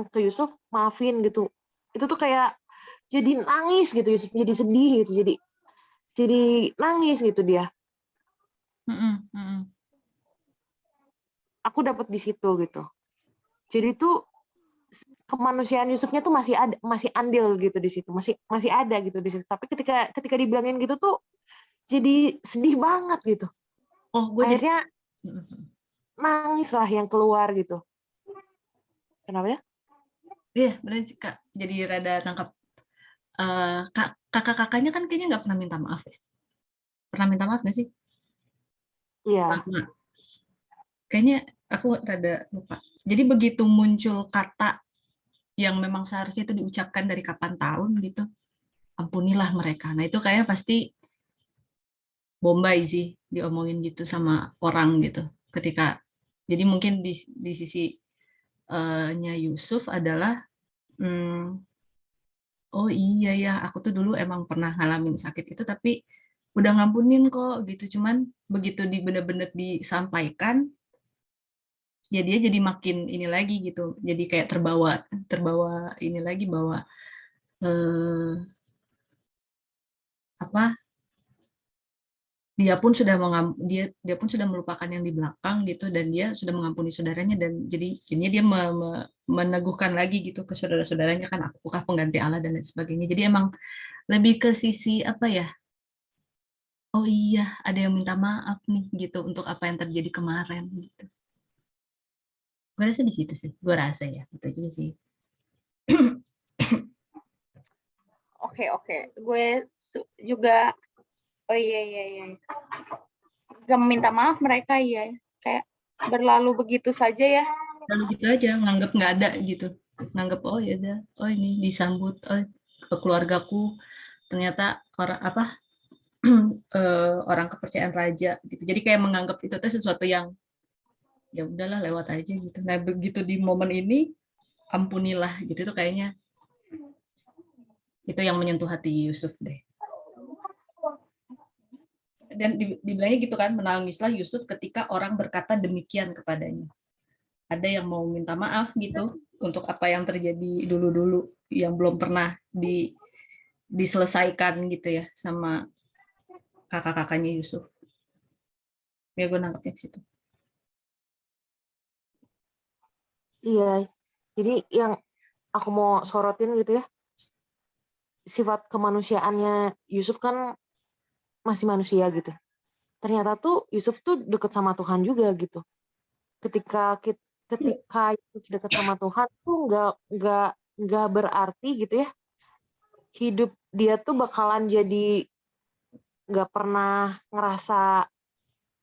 ke Yusuf, maafin gitu. Itu tuh kayak jadi nangis gitu, Yusuf jadi sedih gitu, jadi nangis gitu dia. Aku dapat di situ gitu. Jadi tuh kemanusiaan Yusufnya tuh masih andil gitu di situ, masih ada gitu di situ. Tapi ketika dibilangin gitu tuh jadi sedih banget gitu. Oh, gue jadi. Akhirnya nangis lah yang keluar gitu. Kenapa ya? Iya, benar Kak. Jadi rada nangkap. Kakak-kakaknya kan kayaknya nggak pernah minta maaf ya. Pernah minta maaf nggak sih? Iya. Sama. Kayaknya aku rada lupa. Jadi begitu muncul kata yang memang seharusnya itu diucapkan dari kapan tahun gitu, ampunilah mereka. Nah itu kayaknya pasti Bombay sih diomongin gitu sama orang gitu. Ketika jadi mungkin di sisi nya Yusuf adalah oh iya ya aku tuh dulu emang pernah ngalamin sakit itu tapi udah ngampunin kok gitu. Cuman begitu bener-bener disampaikan ya dia jadi makin ini lagi gitu. Jadi kayak terbawa ini lagi bahwa apa dia pun sudah melupakan yang di belakang gitu dan dia sudah mengampuni saudaranya dan jadinya dia meneguhkan lagi gitu ke saudara-saudaranya kan akukah pengganti Allah dan lain sebagainya. Jadi emang lebih ke sisi apa ya? Oh iya, ada yang minta maaf nih gitu untuk apa yang terjadi kemarin gitu. Gue rasa di situ sih. Gue rasa ya, gitu juga sih. Oke. Gue juga, oh iya. Gak minta maaf mereka ya. Kayak berlalu begitu saja ya. Lalu gitu aja, nganggap nggak ada gitu. Nganggap, oh ya udah, oh ini disambut, oh keluargaku ternyata orang apa orang kepercayaan raja gitu. Jadi kayak menganggap itu tuh sesuatu yang ya udahlah lewat aja gitu. Nah begitu di momen ini ampunilah gitu, itu kayaknya itu yang menyentuh hati Yusuf deh. Dan dibilangnya gitu kan, menangislah Yusuf ketika orang berkata demikian kepadanya. Ada yang mau minta maaf gitu untuk apa yang terjadi dulu-dulu yang belum pernah diselesaikan gitu ya sama kakak-kakaknya Yusuf. Ya gue nangkepnya ke situ. Iya, jadi yang aku mau sorotin gitu ya, sifat kemanusiaannya Yusuf kan masih manusia gitu. Ternyata tuh Yusuf tuh deket sama Tuhan juga gitu. Ketika Yusuf deket sama Tuhan tuh nggak berarti gitu ya, hidup dia tuh bakalan jadi nggak pernah ngerasa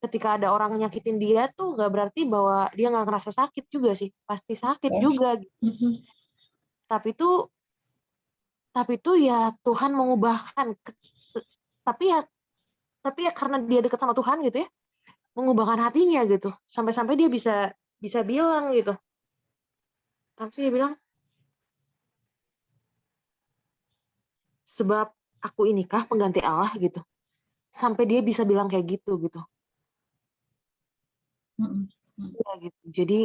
ketika ada orang nyakitin dia tuh nggak berarti bahwa dia nggak ngerasa sakit juga sih, pasti sakit juga. Tapi tuh ya Tuhan mengubahkan. Tapi ya karena dia dekat sama Tuhan gitu ya, mengubahkan hatinya gitu. Sampai-sampai dia bisa bilang gitu. Tapi dia bilang, sebab aku inikah pengganti Allah gitu. Sampai dia bisa bilang kayak gitu gitu. Ya, gitu. Jadi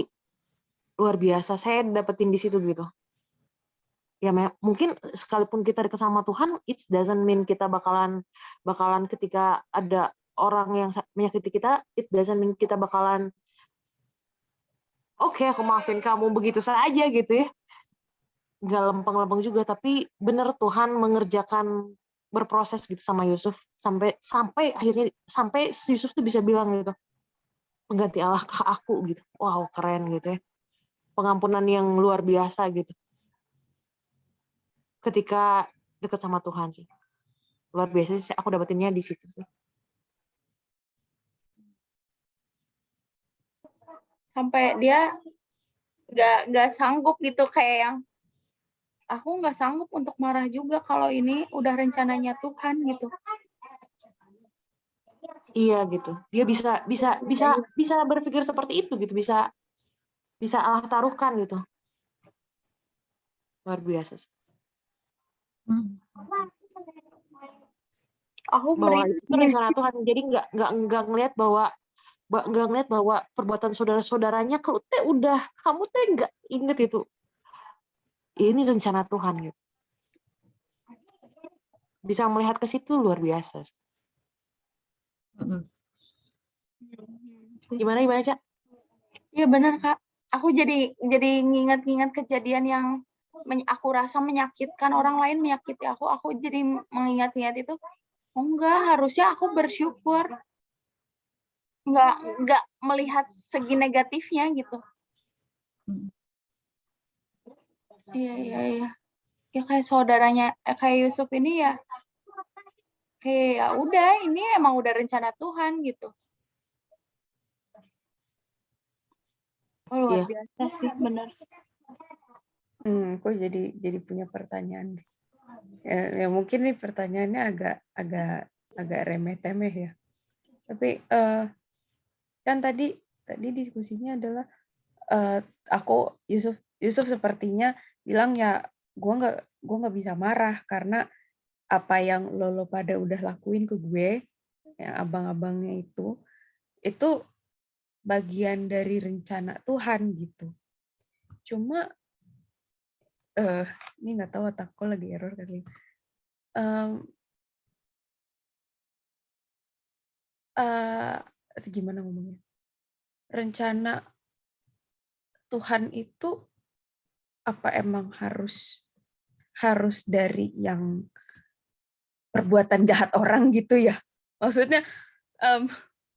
luar biasa saya dapetin di situ gitu. Ya mungkin sekalipun kita dekat sama Tuhan, it doesn't mean kita bakalan ketika ada orang yang menyakiti kita, it doesn't mean kita bakalan oke, aku maafin kamu begitu saja gitu ya. Nggak lempeng-lempeng juga, tapi benar Tuhan mengerjakan berproses gitu sama Yusuf sampai akhirnya sampai Yusuf tuh bisa bilang gitu, pengganti Allah ke aku gitu. Wow, keren gitu ya. Pengampunan yang luar biasa gitu. Ketika dekat sama Tuhan sih. Luar biasa sih, aku dapetinnya di situ sih. Sampai dia nggak sanggup gitu, kayak yang aku nggak sanggup untuk marah juga kalau ini udah rencananya Tuhan gitu. Iya gitu. Dia bisa berpikir seperti itu gitu, bisa Allah taruhkan gitu. Luar biasa sih. Aku Bahwa itu rencana Tuhan. Jadi nggak ngelihat bahwa perbuatan saudara-saudaranya kamu teh nggak inget itu. Ini rencana Tuhan gitu. Bisa melihat ke situ luar biasa. Gimana Cak? Iya benar Kak. Aku jadi nginget-nginget kejadian yang aku rasa menyakitkan orang lain, menyakiti aku. Aku jadi mengingat-ingat itu. Oh enggak, harusnya aku bersyukur. Enggak melihat segi negatifnya gitu. Iya. Ya kayak saudaranya, kayak Yusuf ini ya. Kayak ya udah, ini emang udah rencana Tuhan gitu. Oh, luar biasa sih, benar. Aku jadi punya pertanyaan. Ya mungkin nih pertanyaannya agak remeh-temeh ya. Tapi kan tadi diskusinya adalah Yusuf sepertinya bilang ya gue nggak bisa marah karena apa yang lo pada udah lakuin ke gue, yang abang-abangnya itu bagian dari rencana Tuhan gitu. Cuma ini nggak tahu otakku lagi error kali. Gimana ngomongnya? Rencana Tuhan itu apa emang harus dari yang perbuatan jahat orang gitu ya? Maksudnya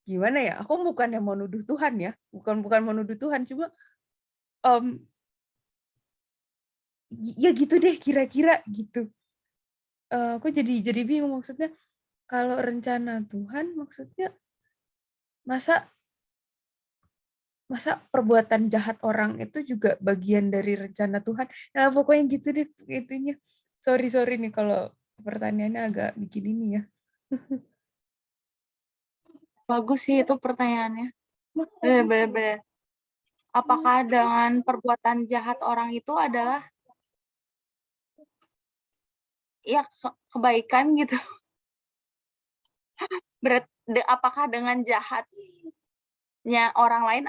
gimana ya? Aku bukan yang mau nuduh Tuhan ya, bukan mau nuduh Tuhan, cuma ya gitu deh kira-kira gitu. Aku jadi bingung, maksudnya kalau rencana Tuhan maksudnya masa perbuatan jahat orang itu juga bagian dari rencana Tuhan. Nah, pokoknya gitu deh itunya. Sorry nih kalau pertanyaannya agak bikin ini ya. Bagus sih itu pertanyaannya. Bener. apakah dengan perbuatan jahat orang itu adalah ya kebaikan gitu? Apakah dengan jahatnya orang lain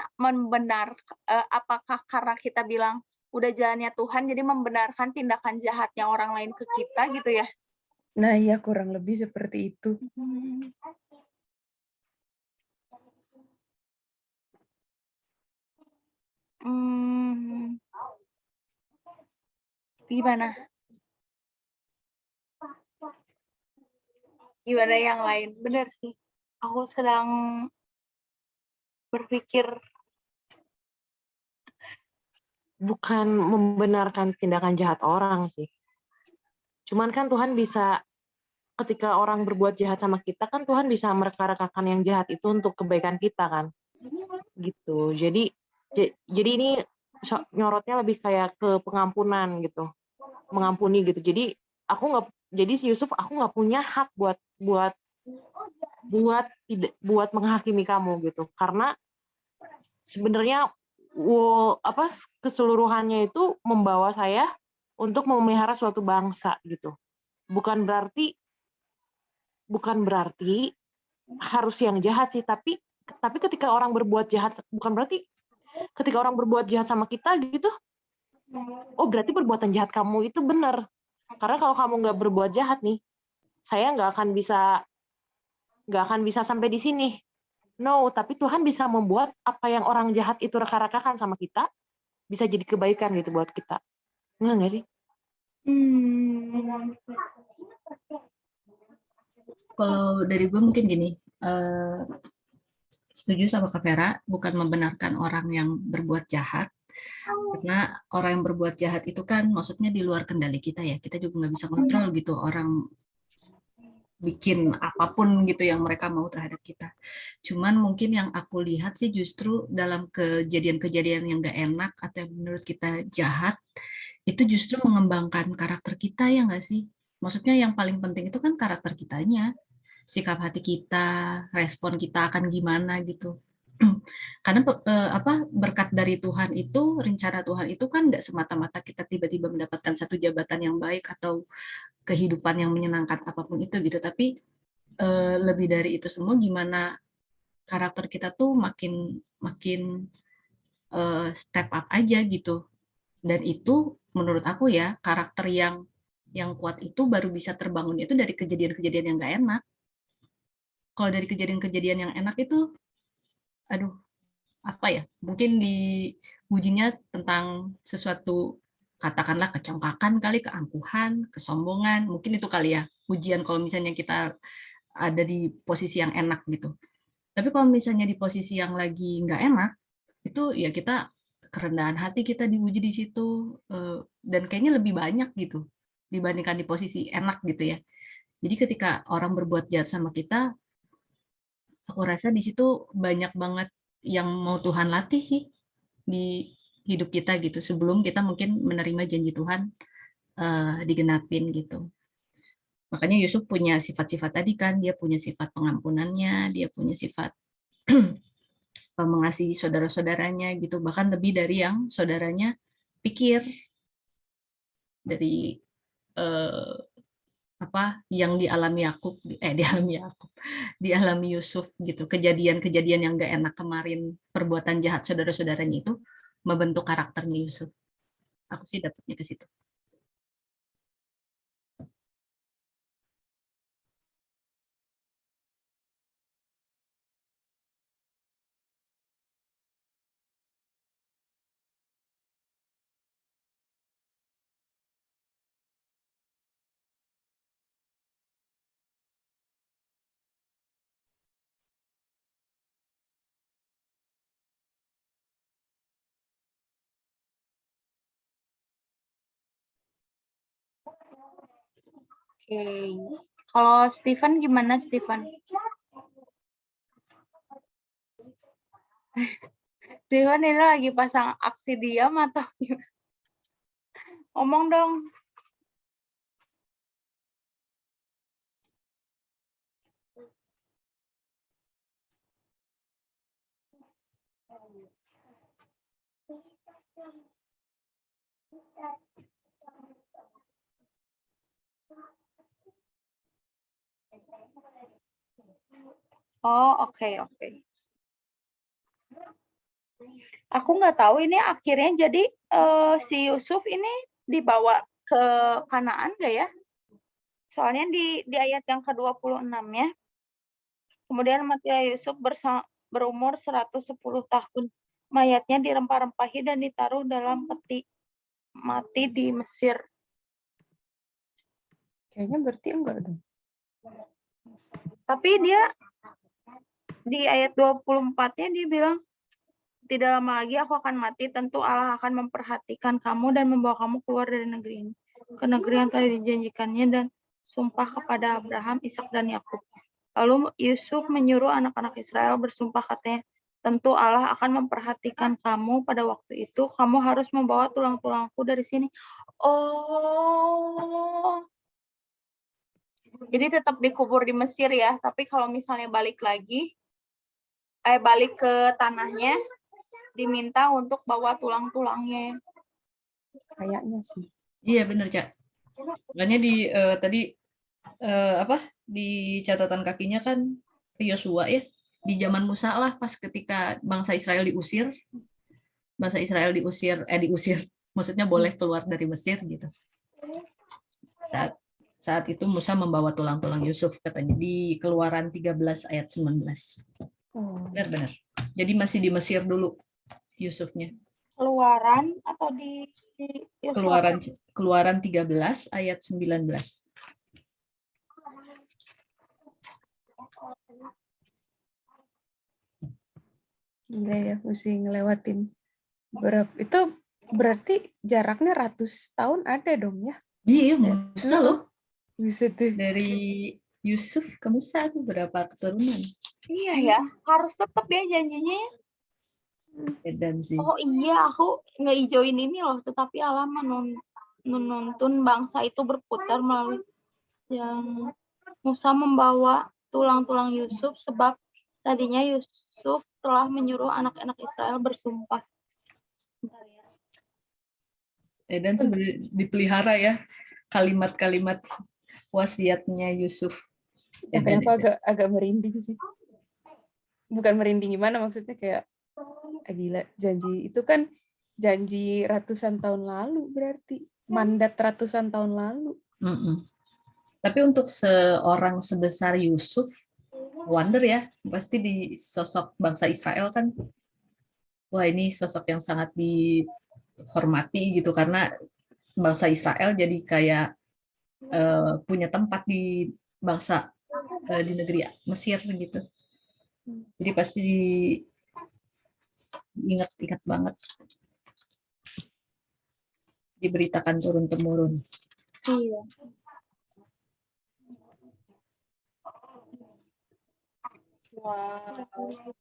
apakah karena kita bilang udah jalannya Tuhan jadi membenarkan tindakan jahatnya orang lain ke kita gitu ya? Nah, iya kurang lebih seperti itu. Hmm, gimana? Gimana yang lain? Bener sih. Aku sedang berpikir. Bukan membenarkan tindakan jahat orang sih. Cuman kan Tuhan bisa, ketika orang berbuat jahat sama kita, kan Tuhan bisa mereka-rekakan yang jahat itu untuk kebaikan kita kan. Gitu. Jadi ini nyorotnya lebih kayak ke pengampunan gitu. Mengampuni gitu. Jadi si Yusuf, aku nggak punya hak buat menghakimi kamu gitu. Karena sebenarnya keseluruhannya itu membawa saya untuk memelihara suatu bangsa gitu. Bukan berarti harus yang jahat sih, tapi ketika orang berbuat jahat, bukan berarti ketika orang berbuat jahat sama kita gitu, oh berarti perbuatan jahat kamu itu benar. Karena kalau kamu nggak berbuat jahat nih, saya nggak akan bisa sampai di sini. No, tapi Tuhan bisa membuat apa yang orang jahat itu reka-rekakan sama kita, bisa jadi kebaikan gitu buat kita. Nggak sih? Kalau dari gue mungkin gini, setuju sama Kak Vera, bukan membenarkan orang yang berbuat jahat, karena orang yang berbuat jahat itu kan maksudnya di luar kendali kita ya, kita juga nggak bisa kontrol gitu orang bikin apapun gitu yang mereka mau terhadap kita. Cuman mungkin yang aku lihat sih justru dalam kejadian-kejadian yang gak enak atau yang menurut kita jahat, itu justru mengembangkan karakter kita ya nggak sih? Maksudnya yang paling penting itu kan karakter kitanya, sikap hati kita, respon kita akan gimana gitu. Karena berkat dari Tuhan itu, rencana Tuhan itu kan nggak semata-mata kita tiba-tiba mendapatkan satu jabatan yang baik atau kehidupan yang menyenangkan apapun itu gitu, tapi lebih dari itu semua gimana karakter kita tuh makin makin step up aja gitu. Dan itu menurut aku ya karakter yang kuat itu baru bisa terbangun itu dari kejadian-kejadian yang gak enak. Kalau dari kejadian-kejadian yang enak itu, aduh apa ya? Mungkin diujinya tentang sesuatu katakanlah kecongkakan kali, keangkuhan, kesombongan, mungkin itu kali ya ujian kalau misalnya kita ada di posisi yang enak gitu. Tapi kalau misalnya di posisi yang lagi nggak enak, itu ya kita kerendahan hati kita diuji di situ, dan kayaknya lebih banyak gitu dibandingkan di posisi enak gitu ya. Jadi ketika orang berbuat jahat sama kita, aku rasa di situ banyak banget yang mau Tuhan latih sih di hidup kita gitu sebelum kita mungkin menerima janji Tuhan digenapin gitu. Makanya Yusuf punya sifat-sifat tadi kan, dia punya sifat pengampunannya, dia punya sifat mengasihi saudara-saudaranya gitu, bahkan lebih dari yang saudaranya pikir, dari eh, apa yang dialami Yakub, dialami Yakub, dialami Yusuf gitu, kejadian-kejadian yang gak enak kemarin, perbuatan jahat saudara-saudaranya itu membentuk karakternya Yusuf. Aku sih dapetnya ke situ. Oke. Kalau Steven gimana, Steven? Steven ini lagi pasang aksi diam atau gimana? Ngomong dong. Oh, oke, oke. Aku nggak tahu ini akhirnya jadi si Yusuf ini dibawa ke Kanaan nggak ya? Soalnya di ayat yang ke-26 ya. Kemudian matilah Yusuf berumur 110 tahun. Mayatnya dirempah-rempahi dan ditaruh dalam peti mati di Mesir. Kayaknya berarti enggak dong. Tapi dia di ayat 24-nya dia bilang, tidak lama lagi aku akan mati, tentu Allah akan memperhatikan kamu dan membawa kamu keluar dari negeri ini, ke negeri yang telah dijanjikannya dan sumpah kepada Abraham, Ishak dan Yakub. Lalu Yusuf menyuruh anak-anak Israel bersumpah katanya, tentu Allah akan memperhatikan kamu pada waktu itu, kamu harus membawa tulang-tulangku dari sini. Oh, jadi tetap dikubur di Mesir ya, tapi kalau misalnya balik ke tanahnya, diminta untuk bawa tulang-tulangnya. Kayaknya sih. Iya bener, Cak. Makanya tadi di catatan kakinya kan ke Yosua ya. Di zaman Musa lah pas ketika bangsa Israel diusir. Maksudnya boleh keluar dari Mesir gitu. Saat itu Musa membawa tulang-tulang Yusuf katanya di Keluaran 13 ayat 19. Oh. Benar-benar. Jadi masih di Mesir dulu Yusufnya. Keluaran atau di Yosua? Keluaran 13 ayat 19. Gila ya, mesti ngelewatin berapa. Itu berarti jaraknya ratus tahun ada dong ya? Iya, Musa loh. Bisa tuh. Dari Yusuf ke Musa itu berapa keturunan? Iya ya, harus tetap ya janjinya ya. Edan sih. Oh iya, aku ngeijoin ini loh, tetapi Allah menuntun bangsa itu berputar melalui yang Musa membawa tulang-tulang Yusuf sebab tadinya Yusuf telah menyuruh anak-anak Israel bersumpah. Edan sebenarnya dipelihara ya kalimat-kalimat wasiatnya Yusuf. Ya, kenapa agak merinding sih? Bukan merinding gimana, maksudnya kayak gila, janji itu kan janji ratusan tahun lalu, berarti mandat ratusan tahun lalu. Tapi untuk seorang sebesar Yusuf, wonder ya, pasti di sosok bangsa Israel kan, wah ini sosok yang sangat dihormati gitu, karena bangsa Israel jadi kayak punya tempat di bangsa di negeri Mesir gitu. Jadi pasti diingat-ingat banget, diberitakan turun-temurun. Iya. Wow.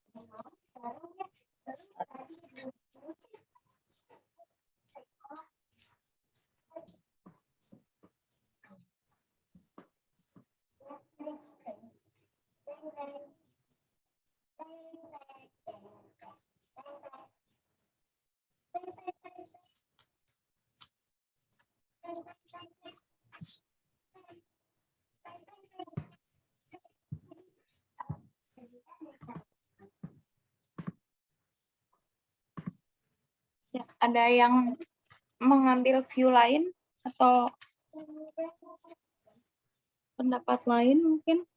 Ya, ada yang mengambil view lain atau pendapat lain mungkin?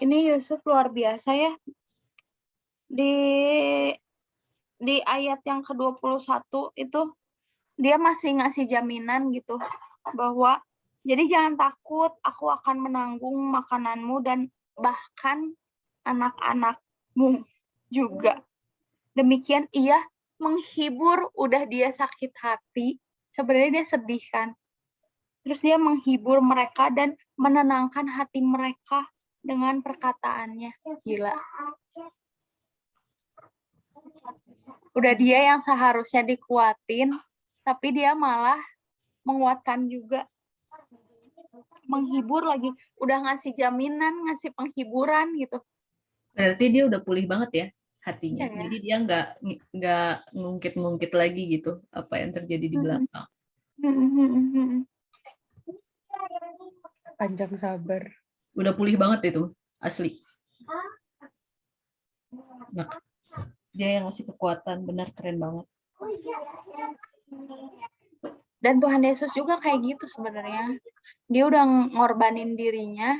Ini Yusuf luar biasa ya. Di ayat yang ke-21 itu dia masih ngasih jaminan gitu bahwa jadi jangan takut, aku akan menanggung makananmu dan bahkan anak-anakmu juga. Demikian ia menghibur, udah dia sakit hati, sebenarnya dia sedih kan. Terus dia menghibur mereka dan menenangkan hati mereka dengan perkataannya. Gila. Udah dia yang seharusnya dikuatin, tapi dia malah menguatkan juga. menghibur lagi, udah ngasih jaminan, ngasih penghiburan gitu. Berarti dia udah pulih banget ya hatinya. Iya ya. Jadi dia nggak ngungkit-ngungkit lagi gitu apa yang terjadi di belakang. Panjang sabar. Udah pulih banget itu, asli. Nah, dia yang ngasih kekuatan, benar keren banget. Dan Tuhan Yesus juga kayak gitu sebenarnya. Dia udah ngorbanin dirinya,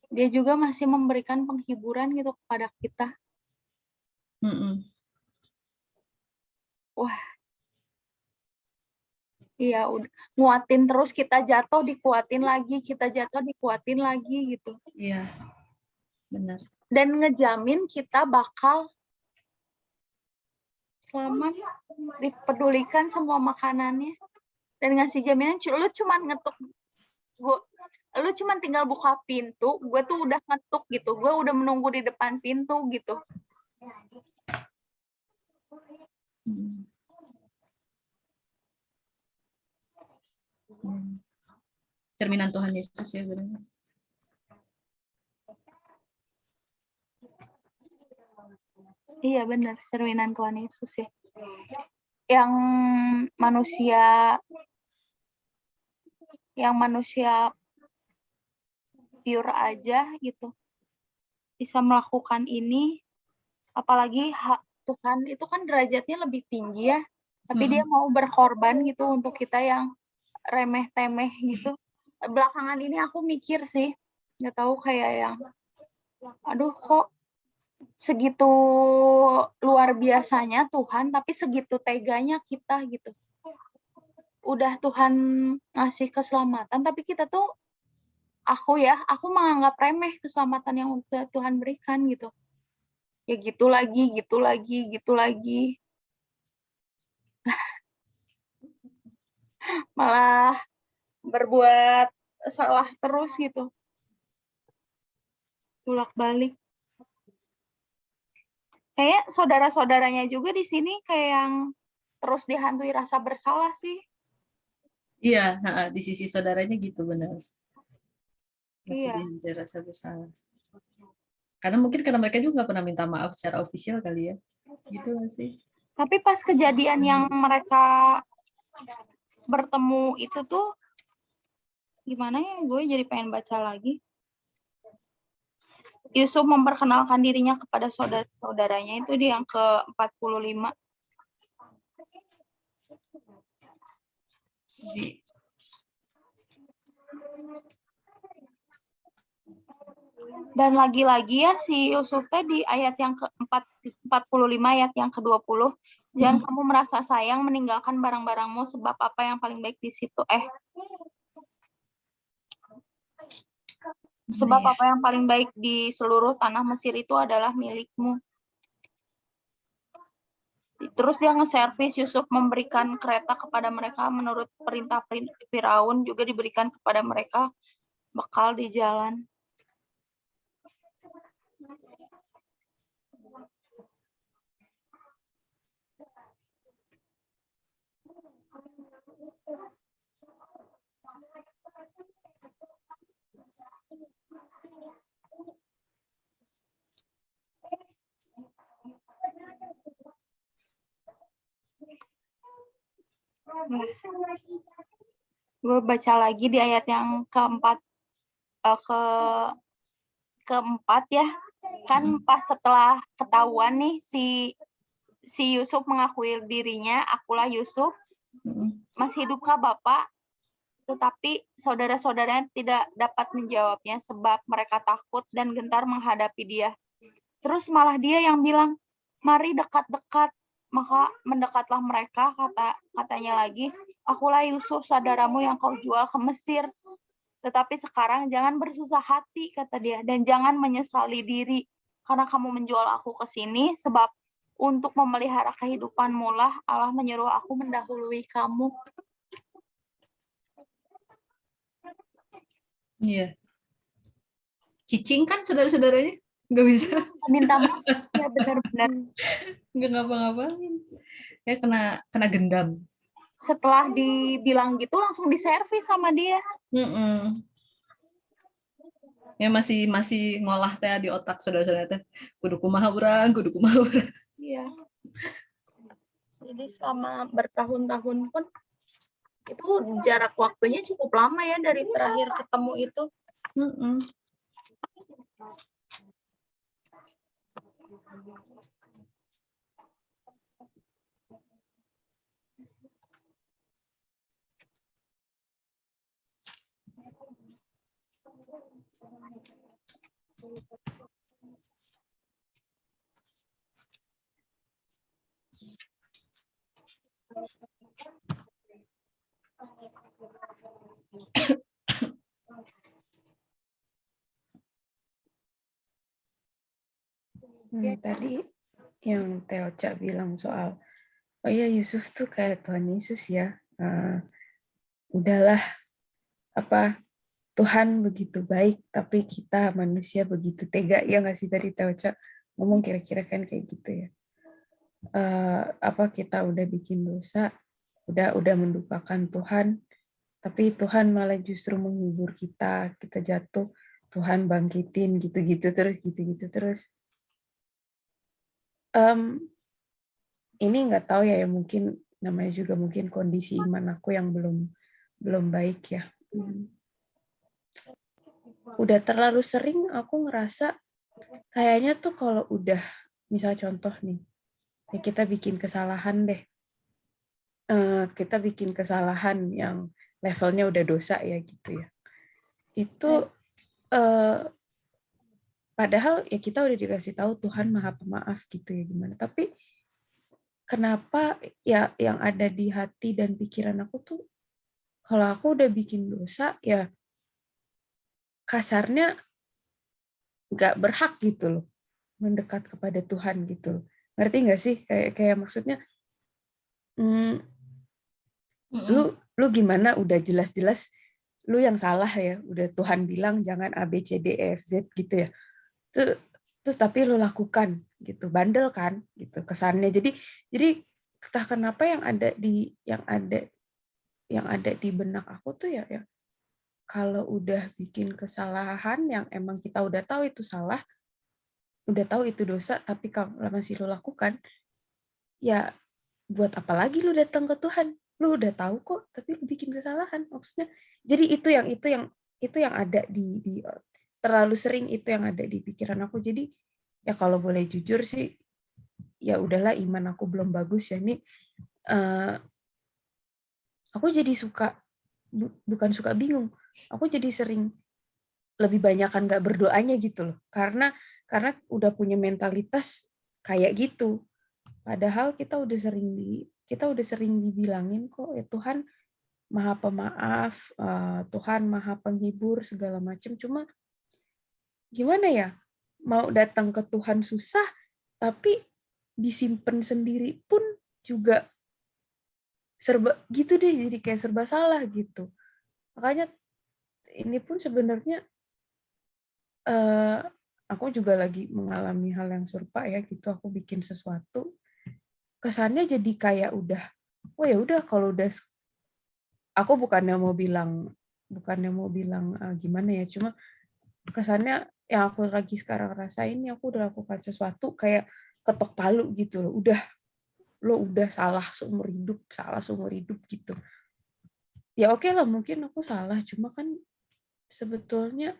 dia juga masih memberikan penghiburan gitu kepada kita. Mm-mm. Wah, iya udah nguatin terus, kita jatuh dikuatin lagi, kita jatuh dikuatin lagi gitu. Iya, benar. Dan ngejamin kita bakal selamat, dipedulikan semua makanannya, dan ngasih jaminan lu cuman ngetuk lu cuman tinggal buka pintu, gue tuh udah ngetuk gitu, gue udah menunggu di depan pintu gitu. Cerminan Tuhan Yesus ya benar. Iya benar, cerminan Tuhan Yesus ya. Yang manusia pure aja gitu bisa melakukan ini, apalagi Tuhan itu kan derajatnya lebih tinggi ya, tapi dia mau berkorban gitu untuk kita yang remeh-temeh gitu. Belakangan ini aku mikir sih, nggak tahu kayak yang, aduh kok segitu luar biasanya Tuhan, tapi segitu teganya kita gitu. Udah Tuhan ngasih keselamatan, tapi kita tuh, aku menganggap remeh keselamatan yang udah Tuhan berikan gitu. Ya gitu lagi. Malah berbuat salah terus gitu. Bolak-balik. Kayak saudara-saudaranya juga di sini kayak yang terus dihantui rasa bersalah sih. Iya, di sisi saudaranya gitu benar. Masih Iya. dihantui rasa bersalah. Karena mungkin mereka juga nggak pernah minta maaf secara ofisial kali ya. Gitu nggak sih? Tapi pas kejadian yang mereka bertemu itu tuh, gimana ya, gue jadi pengen baca lagi. Yusuf memperkenalkan dirinya kepada saudara-saudaranya itu di yang ke-45. Jadi, dan lagi-lagi ya si Yusuf tadi ayat yang ke-45 ayat yang ke-20, jangan kamu merasa sayang meninggalkan barang-barangmu sebab apa yang paling baik di situ sebab apa yang paling baik di seluruh tanah Mesir itu adalah milikmu. Terus dia nge-servis Yusuf memberikan kereta kepada mereka menurut perintah Firaun, juga diberikan kepada mereka bekal di jalan. Gue baca lagi di ayat yang keempat ya, kan pas setelah ketahuan nih si Yusuf mengakui dirinya, akulah Yusuf, masih hidupkah Bapak? Tetapi saudara-saudaranya tidak dapat menjawabnya sebab mereka takut dan gentar menghadapi dia. Terus malah dia yang bilang, mari dekat-dekat. Maka mendekatlah mereka, katanya lagi, akulah Yusuf saudaramu yang kau jual ke Mesir. Tetapi sekarang jangan bersusah hati, kata dia, dan jangan menyesali diri karena kamu menjual aku ke sini, sebab untuk memelihara kehidupanmu lah Allah menyuruh aku mendahului kamu. iya. Cicing kan saudara-saudaranya? Nggak bisa. Minta maaf, ya benar-benar. Nggak ngapa-ngapain. Ya kena gendam. Setelah dibilang gitu langsung diservis sama dia. Ya masih ngolah teh di otak saudara-saudara teh. Kudu kumaha urang, kudu kumaha urang. Iya. Jadi selama bertahun-tahun pun itu jarak waktunya cukup lama ya dari terakhir ketemu itu. Heeh. Tadi yang Teoca bilang soal, oh iya Yusuf tuh kayak Tuhan Yesus ya. Udahlah, apa Tuhan begitu baik, tapi kita manusia begitu tega. Ya nggak sih tadi Teoca ngomong kira-kira kan kayak gitu ya. Apa kita udah bikin dosa, udah mendukakan Tuhan, tapi Tuhan malah justru menghibur kita jatuh, Tuhan bangkitin gitu-gitu terus. Ini nggak tahu ya, mungkin namanya juga mungkin kondisi iman aku yang belum baik ya. Udah terlalu sering aku ngerasa kayaknya tuh kalau udah, misal contoh nih, ya kita bikin kesalahan deh. Kita bikin kesalahan yang levelnya udah dosa ya gitu ya. Itu padahal ya kita udah dikasih tahu Tuhan Maha Pemaaf gitu ya gimana. Tapi kenapa ya yang ada di hati dan pikiran aku tuh kalau aku udah bikin dosa ya kasarnya nggak berhak gitu loh mendekat kepada Tuhan gitu loh. Ngerti nggak sih kayak maksudnya lu gimana udah jelas-jelas lu yang salah ya, udah Tuhan bilang jangan A B C D E F Z gitu ya. Terus tapi lu lakukan gitu, bandel kan gitu kesannya. Jadi entah kenapa yang ada di benak aku tuh ya kalau udah bikin kesalahan yang emang kita udah tahu itu salah, udah tahu itu dosa, tapi kalau masih lu lakukan, ya buat apa lagi lu datang ke Tuhan? Lu udah tahu kok, tapi lu bikin kesalahan. Maksudnya, jadi itu yang ada di terlalu sering itu yang ada di pikiran aku. Jadi ya kalau boleh jujur sih, ya udahlah iman aku belum bagus ya ini. Aku jadi bukan suka bingung. Aku jadi sering lebih banyakan nggak berdoanya gitu loh. Karena udah punya mentalitas kayak gitu. Padahal kita udah sering dibilangin kok ya Tuhan Maha Pemaaf, Tuhan Maha Penghibur segala macam. Cuma gimana ya? Mau datang ke Tuhan susah, tapi disimpan sendiri pun juga serba gitu deh, jadi kayak serba salah gitu. Makanya ini pun sebenarnya aku juga lagi mengalami hal yang serupa ya gitu. Aku bikin sesuatu kesannya jadi kayak udah, oh ya udah kalau udah, aku bukannya mau bilang gimana ya, cuma kesannya yang aku lagi sekarang rasain ini aku udah lakukan sesuatu kayak ketok palu gitu loh, lo udah salah seumur hidup gitu. Ya oke lah mungkin aku salah, cuma kan sebetulnya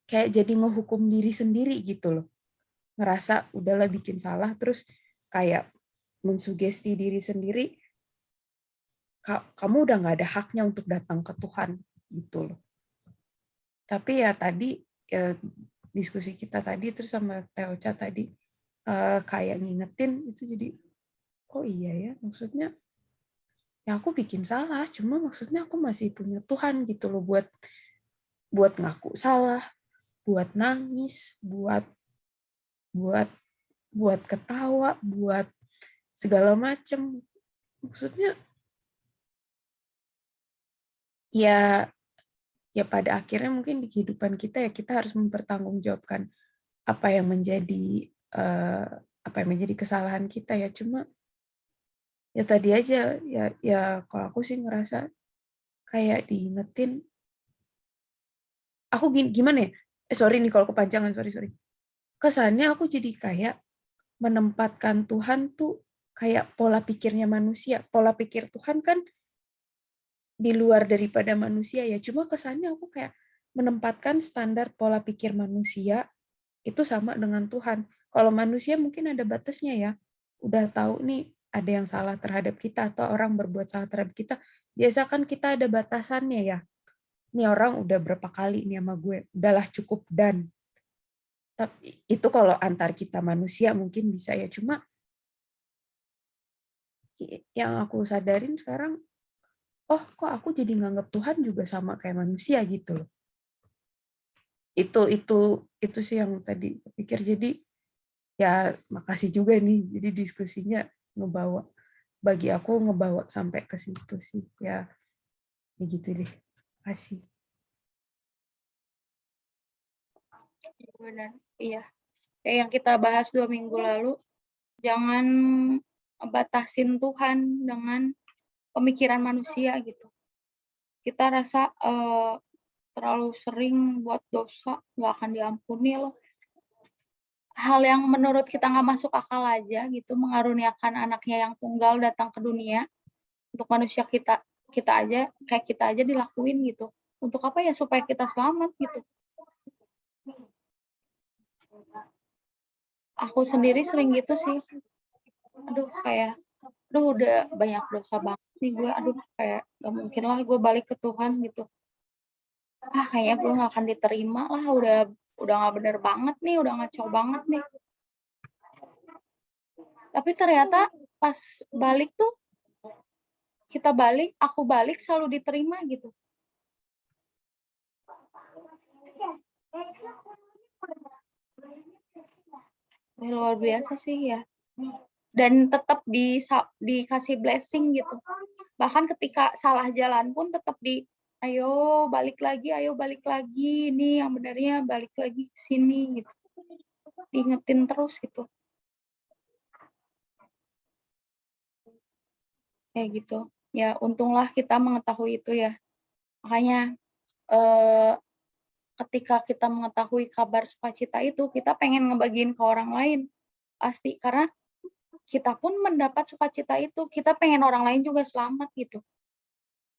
kayak jadi ngehukum diri sendiri gitu loh. Ngerasa udahlah bikin salah, terus kayak mensugesti diri sendiri, kamu udah nggak ada haknya untuk datang ke Tuhan gitu loh. Tapi ya tadi ya, diskusi kita tadi terus sama Teoca tadi kayak ngingetin itu, jadi oh iya ya, maksudnya ya aku bikin salah, cuma maksudnya aku masih punya Tuhan gitu loh buat ngaku salah, buat nangis, buat ketawa, buat segala macem. Maksudnya ya pada akhirnya mungkin di kehidupan kita ya kita harus mempertanggungjawabkan apa yang menjadi kesalahan kita ya. Cuma ya tadi aja ya kalau aku sih ngerasa kayak diingetin aku gimana ya? Sorry nih kalau kepanjangan, sorry. Kesannya aku jadi kayak menempatkan Tuhan tuh kayak pola pikirnya manusia. Pola pikir Tuhan kan di luar daripada manusia ya. Cuma kesannya aku kayak menempatkan standar pola pikir manusia itu sama dengan Tuhan. Kalau manusia mungkin ada batasnya ya. Udah tahu nih ada yang salah terhadap kita atau orang berbuat salah terhadap kita. Biasa kan kita ada batasannya ya. Ini orang udah berapa kali nih sama gue. Udahlah cukup dan. Tapi itu kalau antar kita manusia mungkin bisa ya. Cuma yang aku sadarin sekarang, oh kok aku jadi nganggap Tuhan juga sama kayak manusia gitu loh. Itu sih yang tadi pikir. Jadi ya makasih juga nih. Jadi diskusinya bagi aku ngebawa sampai ke situ sih. Ya gitu deh. Makasih. Benar, iya. Kayak yang kita bahas 2 minggu lalu, jangan batasin Tuhan dengan pemikiran manusia gitu. Kita rasa terlalu sering buat dosa, nggak akan diampuni loh. Hal yang menurut kita nggak masuk akal aja gitu, mengaruniakan anaknya yang tunggal datang ke dunia, untuk manusia kita aja dilakuin gitu. Untuk apa ya? Supaya kita selamat gitu. Aku sendiri sering gitu sih. Aduh udah banyak dosa banget nih gue, kayak gak mungkin lah gue balik ke Tuhan gitu. Kayaknya gue gak akan diterima lah, udah gak bener banget nih, udah ngaco banget nih. Tapi ternyata pas balik tuh, aku balik selalu diterima gitu. Luar biasa sih ya. Dan tetap dikasih blessing gitu. Bahkan ketika salah jalan pun tetap ayo balik lagi, ini yang benarnya balik lagi ke sini gitu. Diingetin terus gitu. Kayak gitu. Ya untunglah kita mengetahui itu ya. Makanya ketika kita mengetahui kabar sukacita itu, kita pengen ngebagiin ke orang lain. Pasti, karena kita pun mendapat sukacita itu, kita pengen orang lain juga selamat gitu.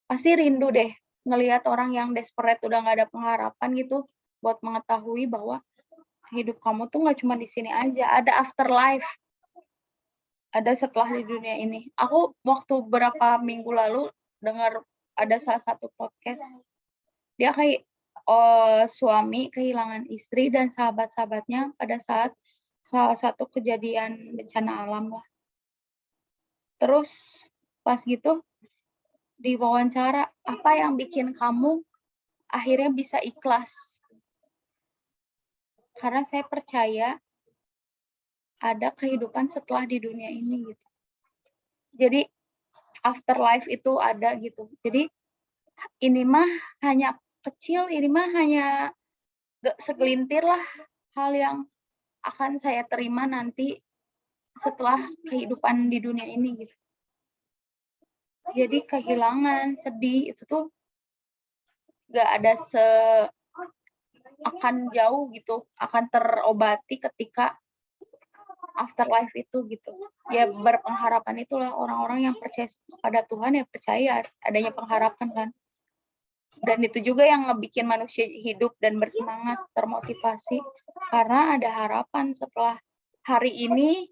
Pasti rindu deh ngelihat orang yang desperate udah nggak ada pengharapan gitu, buat mengetahui bahwa hidup kamu tuh nggak cuma di sini aja, ada afterlife, ada setelah di dunia ini. Aku waktu beberapa minggu lalu dengar ada salah satu podcast, dia kayak suami kehilangan istri dan sahabat-sahabatnya pada saat salah satu kejadian bencana alam lah. Terus pas gitu diwawancara, apa yang bikin kamu akhirnya bisa ikhlas? Karena saya percaya ada kehidupan setelah di dunia ini gitu. Jadi afterlife itu ada gitu. Jadi ini mah hanya kecil, ini mah hanya segelintir lah hal yang akan saya terima nanti setelah kehidupan di dunia ini gitu. Jadi kehilangan, sedih itu tuh gak ada akan jauh gitu, akan terobati ketika afterlife itu gitu. Ya berpengharapan itulah orang-orang yang percaya kepada Tuhan, ya percaya adanya pengharapan kan. Dan itu juga yang ngebikin manusia hidup dan bersemangat, termotivasi karena ada harapan setelah hari ini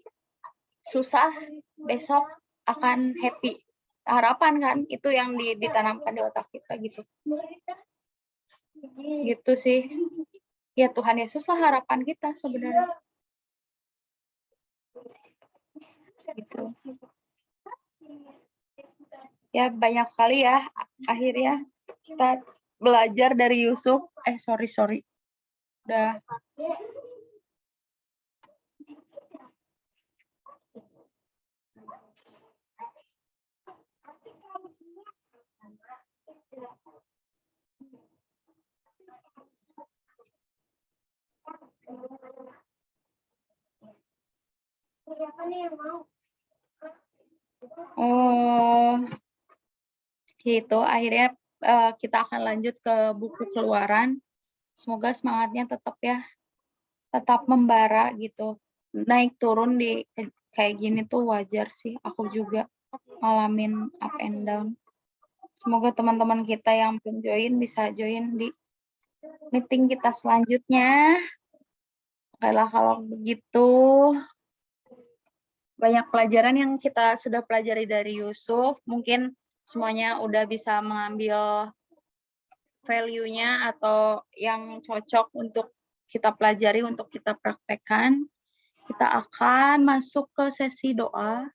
susah, besok akan happy. Harapan kan itu yang ditanamkan di otak kita gitu. Gitu sih. Ya Tuhan Yesus lah harapan kita sebenarnya. Gitu. Ya banyak sekali ya akhirnya kita belajar dari Yusuf. Sorry. Udah. Gitu akhirnya kita akan lanjut ke buku Keluaran. Semoga semangatnya tetap ya, tetap membara gitu. Naik turun di kayak gini tuh wajar sih. Aku juga ngalamin up and down. Semoga teman-teman kita yang belum join bisa join di meeting kita selanjutnya. Oke lah kalau begitu. Banyak pelajaran yang kita sudah pelajari dari Yusuf. Mungkin semuanya udah bisa mengambil value-nya atau yang cocok untuk kita pelajari, untuk kita praktekkan. Kita akan masuk ke sesi doa.